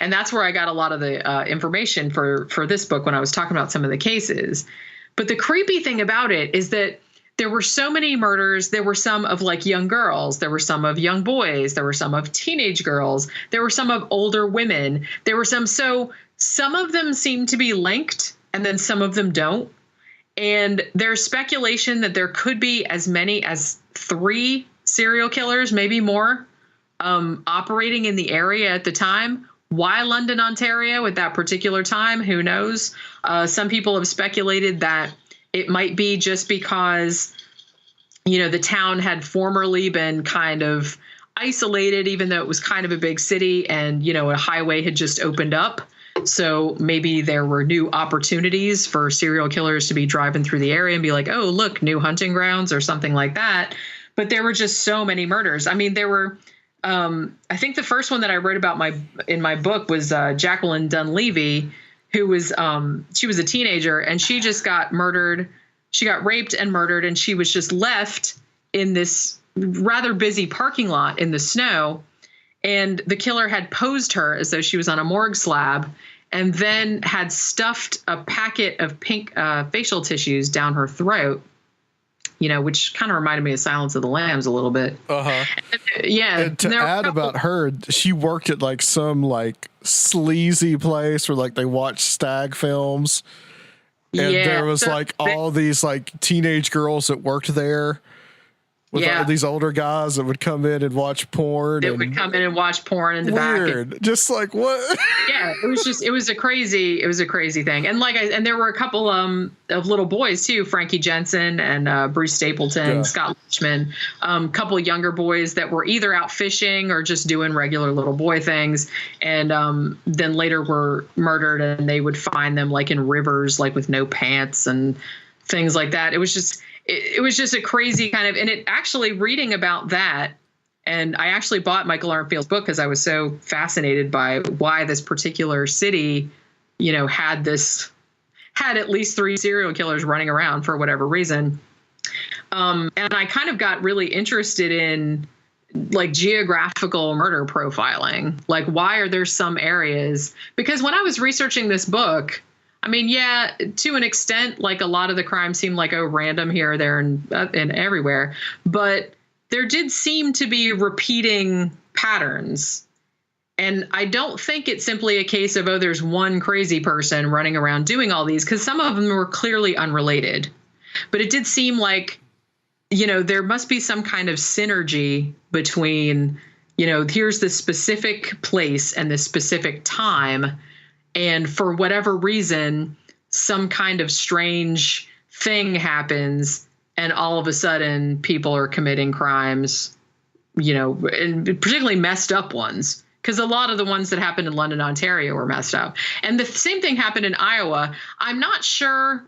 And that's where I got a lot of the information for this book when I was talking about some of the cases. But the creepy thing about it is that there were so many murders. There were some of like young girls. There were some of young boys. There were some of teenage girls. There were some of older women. There were some of them seem to be linked, and then some of them don't. And there's speculation that there could be as many as 3 serial killers, maybe more, operating in the area at the time. Why London, Ontario at that particular time? Who knows? Some people have speculated that it might be just because, the town had formerly been kind of isolated, even though it was kind of a big city, and, a highway had just opened up. So maybe there were new opportunities for serial killers to be driving through the area and be like, oh, look, new hunting grounds or something like that. But there were just so many murders. I mean, there were, I think the first one that I wrote about in my book was Jacqueline Dunleavy, who was, she was a teenager, and she just got murdered. She got raped and murdered, and she was just left in this rather busy parking lot in the snow. And the killer had posed her as though she was on a morgue slab, and then had stuffed a packet of pink facial tissues down her throat, which kind of reminded me of Silence of the Lambs a little bit. Uh-huh. Yeah. And to add about her, she worked at like some like sleazy place where like they watched stag films. And there was all these like teenage girls that worked there. With all these older guys that would come in and watch porn. That would come in and watch porn in the back. Just like what? Yeah, it was a crazy thing. And and there were a couple of little boys too, Frankie Jensen and Bruce Stapleton, Scott Lachman, couple of younger boys that were either out fishing or just doing regular little boy things. And then later were murdered, and they would find them like in rivers, like with no pants and things like that. It was just a crazy kind of, and it actually reading about that. And I actually bought Michael Arntfield's book because I was so fascinated by why this particular city, had at least 3 serial killers running around for whatever reason. And I kind of got really interested in like geographical murder profiling. Like, why are there some areas? Because when I was researching this book, I mean, yeah, to an extent, like a lot of the crimes seem like, oh, random here, there, and everywhere. But there did seem to be repeating patterns. And I don't think it's simply a case of, oh, there's one crazy person running around doing all these, because some of them were clearly unrelated. But it did seem like, you know, there must be some kind of synergy between, you know, here's this specific place and this specific time. And for whatever reason, some kind of strange thing happens and all of a sudden people are committing crimes, you know, and particularly messed up ones. Because a lot of the ones that happened in London, Ontario were messed up. And the same thing happened in Iowa. I'm not sure.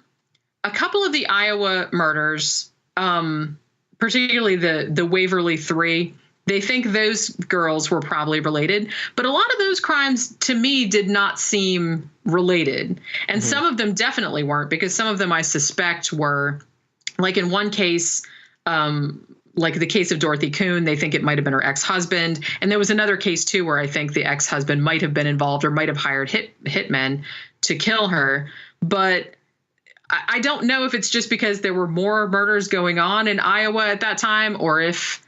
A couple of the Iowa murders, particularly the Waverly Three, they think those girls were probably related. But a lot of those crimes, to me, did not seem related. And some of them definitely weren't, because some of them I suspect were, like in one case, like the case of Dorothy Kuhn, they think it might have been her ex-husband. And there was another case, too, where I think the ex-husband might have been involved or might have hired hitmen to kill her. But I don't know if it's just because there were more murders going on in Iowa at that time, or if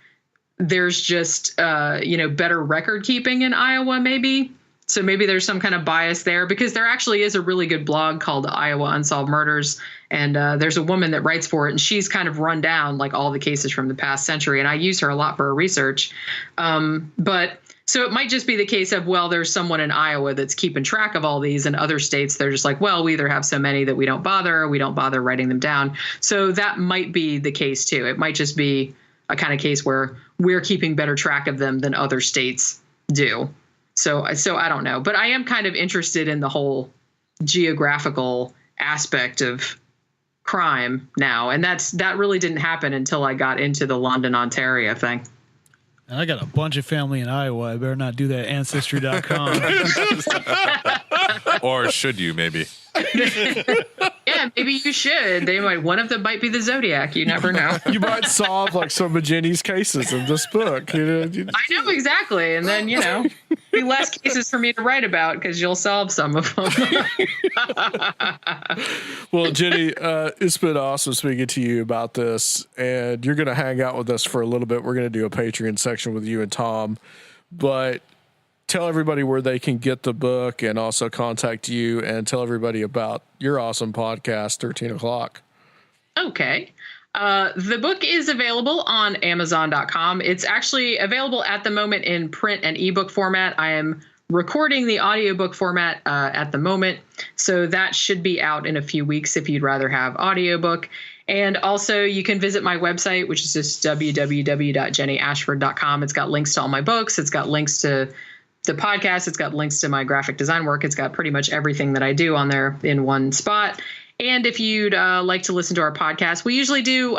there's just, you know, better record keeping in Iowa, maybe. So maybe there's some kind of bias there, because there actually is a really good blog called Iowa Unsolved Murders. And there's a woman that writes for it, and she's kind of run down like all the cases from the past century. And I use her a lot for her research. But so it might just be the case of, well, there's someone in Iowa that's keeping track of all these, and other states, they're just like, well, we either have so many that we don't bother, or we don't bother writing them down. So that might be the case, too. It might just be a kind of case where we're keeping better track of them than other states do. So I don't know. But I am kind of interested in the whole geographical aspect of crime now. And that really didn't happen until I got into the London, Ontario thing. And I got a bunch of family in Iowa. I better not do that Ancestry.com. Or should you, maybe? Yeah, maybe you should. One of them might be the Zodiac. You never know. You might solve like some of Jenny's cases in this book. You know, I know, exactly. And then, you know, be less cases for me to write about, because you'll solve some of them. Well, Jenny, it's been awesome speaking to you about this, and you're going to hang out with us for a little bit. We're going to do a Patreon section with you and Tom, but tell everybody where they can get the book, and also contact you, and tell everybody about your awesome podcast, 13 O'Clock. Okay. The book is available on Amazon.com. It's actually available at the moment in print and ebook format. I am recording the audiobook format at the moment, so that should be out in a few weeks if you'd rather have audiobook. And also you can visit my website, which is just www.jennyashford.com. It's got links to all my books. It's got links to the podcast. It's got links to my graphic design work. It's got pretty much everything that I do on there in one spot. And if you'd like to listen to our podcast, we usually do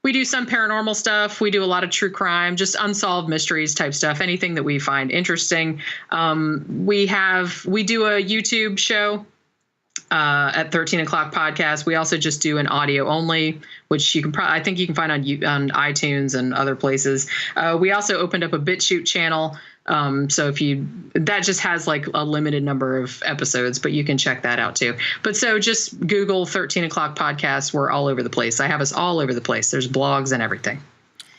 we do some paranormal stuff. We do a lot of true crime, just unsolved mysteries type stuff, anything that we find interesting. We do a YouTube show at 13 O'Clock Podcast. We also just do an audio only, which you can I think you can find on iTunes and other places. We also opened up a BitChute channel. So that just has like a limited number of episodes, but you can check that out too. But so just Google 13 O'Clock Podcast. We're all over the place. I have us all over the place. There's blogs and everything.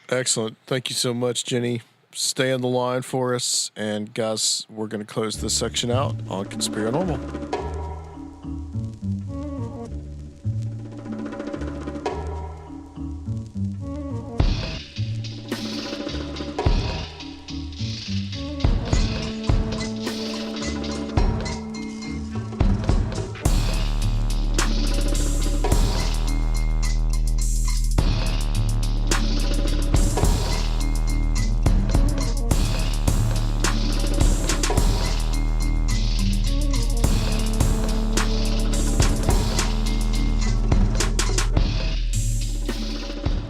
Excellent. Thank you so much, Jenny. Stay on the line for us. And guys, we're going to close this section out on Conspirinormal.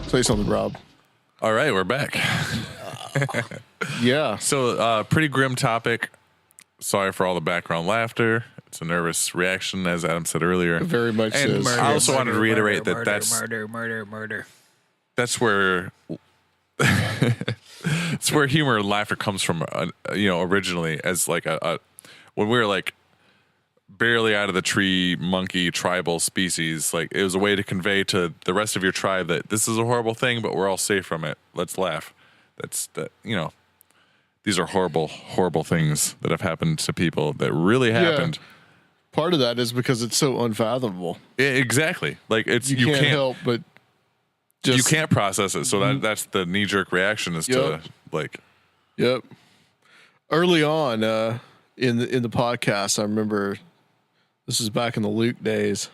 Say something, Rob. All right, we're back. Yeah. So, pretty grim topic. Sorry for all the background laughter. It's a nervous reaction, as Adam said earlier. It very much is. I also wanted to reiterate that's murder. that's where It's where humor and laughter comes from, originally as like when we were like barely out of the tree monkey tribal species, like it was a way to convey to the rest of your tribe that this is a horrible thing, but we're all safe from it. Let's laugh. These are horrible, horrible things that have happened to people that really happened. Yeah. Part of that is because it's so unfathomable. Exactly. Like you can't help but just, you can't process it. So that's the knee jerk reaction is to like. Yep. Early on in the podcast, I remember this is back in the Luke days,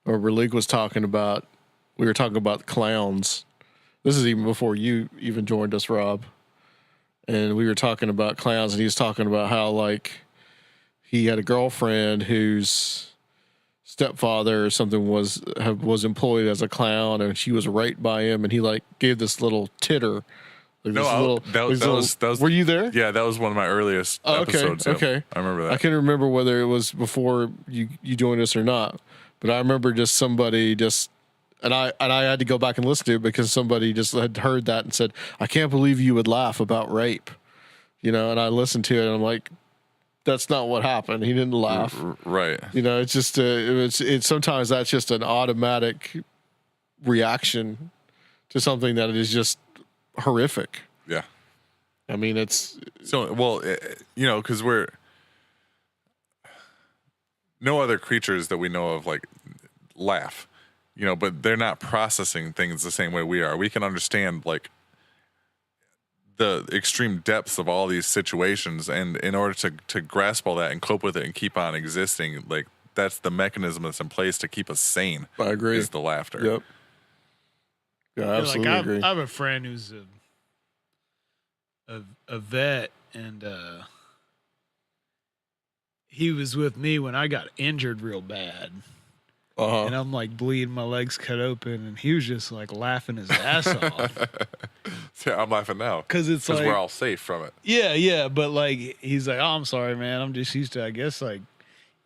where Luke was talking about, we were talking about clowns. This is even before you even joined us, Rob. And we were talking about clowns, and he was talking about how like he had a girlfriend whose stepfather or something was employed as a clown, and she was raped by him, and he like gave this little titter. Like that was. Were you there? Yeah, that was one of my earliest episodes. Okay, I remember that. I can't remember whether it was before you joined us or not, but I remember just somebody just. And I had to go back and listen to it because somebody just had heard that and said, "I can't believe you would laugh about rape," and I listened to it and I'm like, "That's not what happened. He didn't laugh." Right. It's just it's sometimes that's just an automatic reaction to something that is just horrific. Yeah. I mean, it's so because we're no other creatures that we know of like laugh. But they're not processing things the same way we are. We can understand like the extreme depths of all these situations, and in order to grasp all that and cope with it and keep on existing, like that's the mechanism that's in place to keep us sane. I agree. Is the laughter. Yep. Yeah, I absolutely agree. I have a friend who's a vet, and he was with me when I got injured real bad. And I'm like bleeding, my legs cut open, and he was just like laughing his ass off. Yeah, I'm laughing now because like, we're all safe from it. Yeah, but like he's like, "Oh, I'm sorry, man. I'm just used to, I guess, like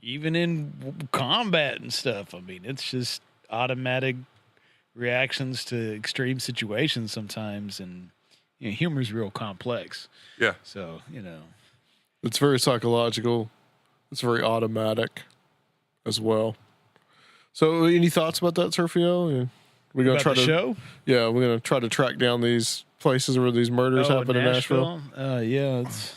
even in combat and stuff. I mean, it's just automatic reactions to extreme situations sometimes, and humor's real complex. Yeah. So it's very psychological. It's very automatic as well. So, any thoughts about that, Sergio? We're gonna try to show. Yeah, we're gonna try to track down these places where these murders happen in Nashville. Yeah, it's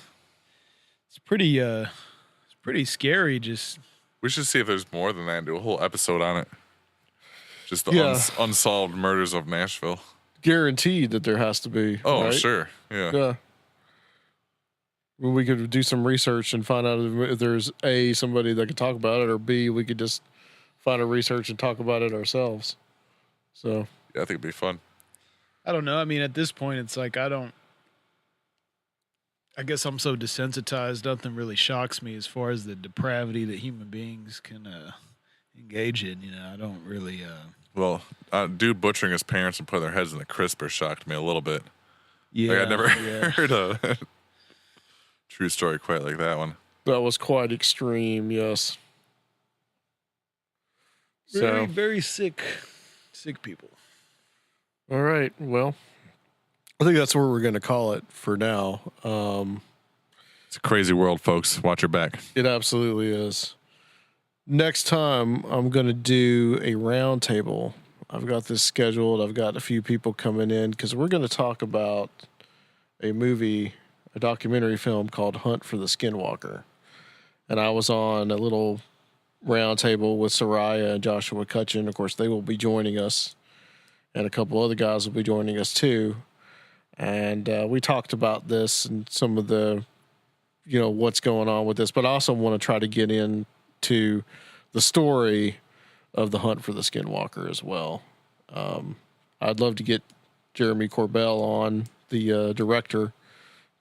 pretty scary. Just we should see if there's more than that and do a whole episode on it. Just the unsolved murders of Nashville. Guaranteed that there has to be. Oh, right? Sure. Yeah. Yeah. Well, we could do some research and find out if there's A, somebody that could talk about it, or B, we could just find a research and talk about it ourselves. So yeah, I think it'd be fun. I don't know. I mean, at this point, it's like I guess I'm so desensitized. Nothing really shocks me as far as the depravity that human beings can engage in. I don't really. Well, dude butchering his parents and putting their heads in the crisper shocked me a little bit. Yeah, like, I never heard a true story quite like that one. That was quite extreme. Yes. Very, very sick people. All right. Well, I think that's where we're going to call it for now. It's a crazy world, folks. Watch your back. It absolutely is. Next time, I'm going to do a round table. I've got this scheduled. I've got a few people coming in because we're going to talk about a documentary film called Hunt for the Skinwalker. And I was on a little round table with Soraya and Joshua Cutchin. Of course, they will be joining us, and a couple other guys will be joining us too. And we talked about this and some of the, what's going on with this. But I also want to try to get into the story of the Hunt for the Skinwalker as well. I'd love to get Jeremy Corbell on, the director,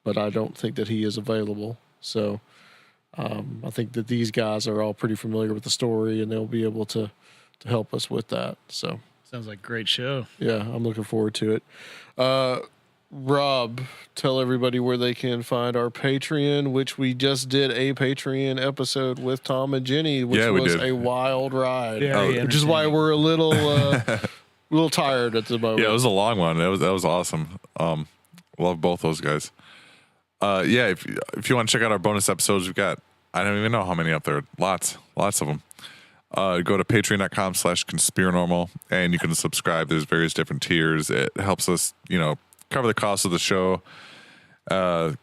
but I don't think that he is available. So I think that these guys are all pretty familiar with the story, and they'll be able to help us with that. So sounds like a great show. Yeah, I'm looking forward to it. Rob, tell everybody where they can find our Patreon, which we just did a Patreon episode with Tom and Jenny, which was a wild ride. Which is why we're a little little tired at the moment. Yeah, it was a long one. That was awesome. Love both those guys. Yeah, if you want to check out our bonus episodes, we've got, I don't even know how many up there. Lots of them. Go to patreon.com/Conspirinormal and you can subscribe. There's various different tiers. It helps us, cover the cost of the show. Because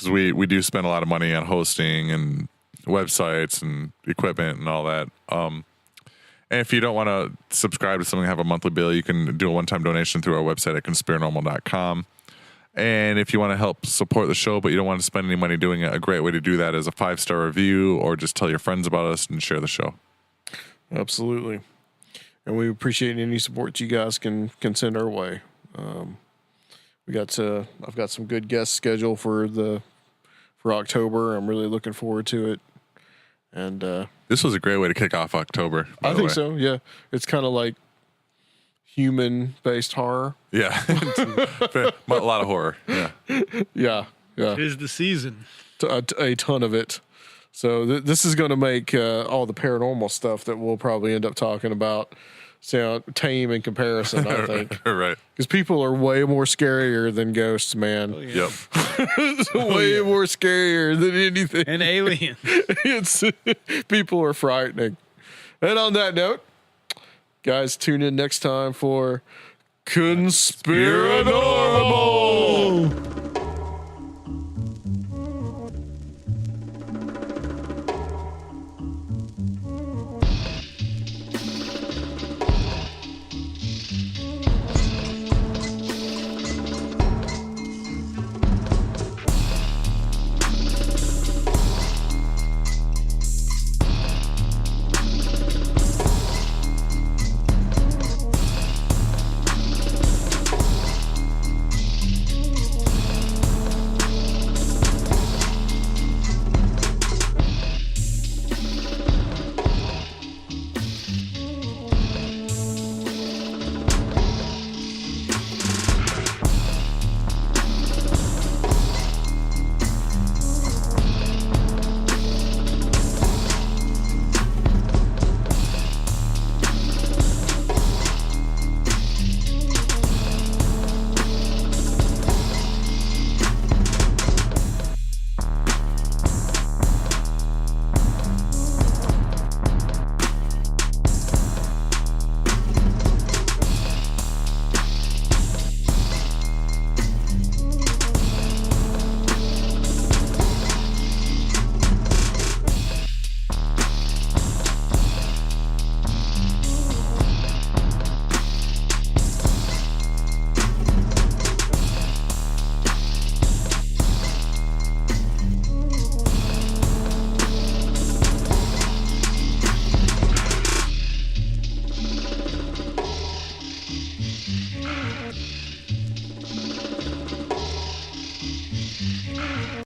we do spend a lot of money on hosting and websites and equipment and all that. And if you don't want to subscribe to something and have a monthly bill, you can do a one-time donation through our website at conspirinormal.com. And if you want to help support the show, but you don't want to spend any money doing it, a great way to do that is a 5-star review or just tell your friends about us and share the show. Absolutely. And we appreciate any support you guys can send our way. I've got some good guests scheduled for October. I'm really looking forward to it. And this was a great way to kick off October. I think so. Yeah, it's kind of like human-based horror. Yeah, a lot of horror. Yeah, yeah. It is the season. A ton of it. So this is going to make all the paranormal stuff that we'll probably end up talking about sound tame in comparison, I think. Right. Because people are way more scarier than ghosts, man. Oh, yeah. Yep. Way more scarier than anything. And aliens. People are frightening. And on that note, guys, tune in next time for Conspirinormal.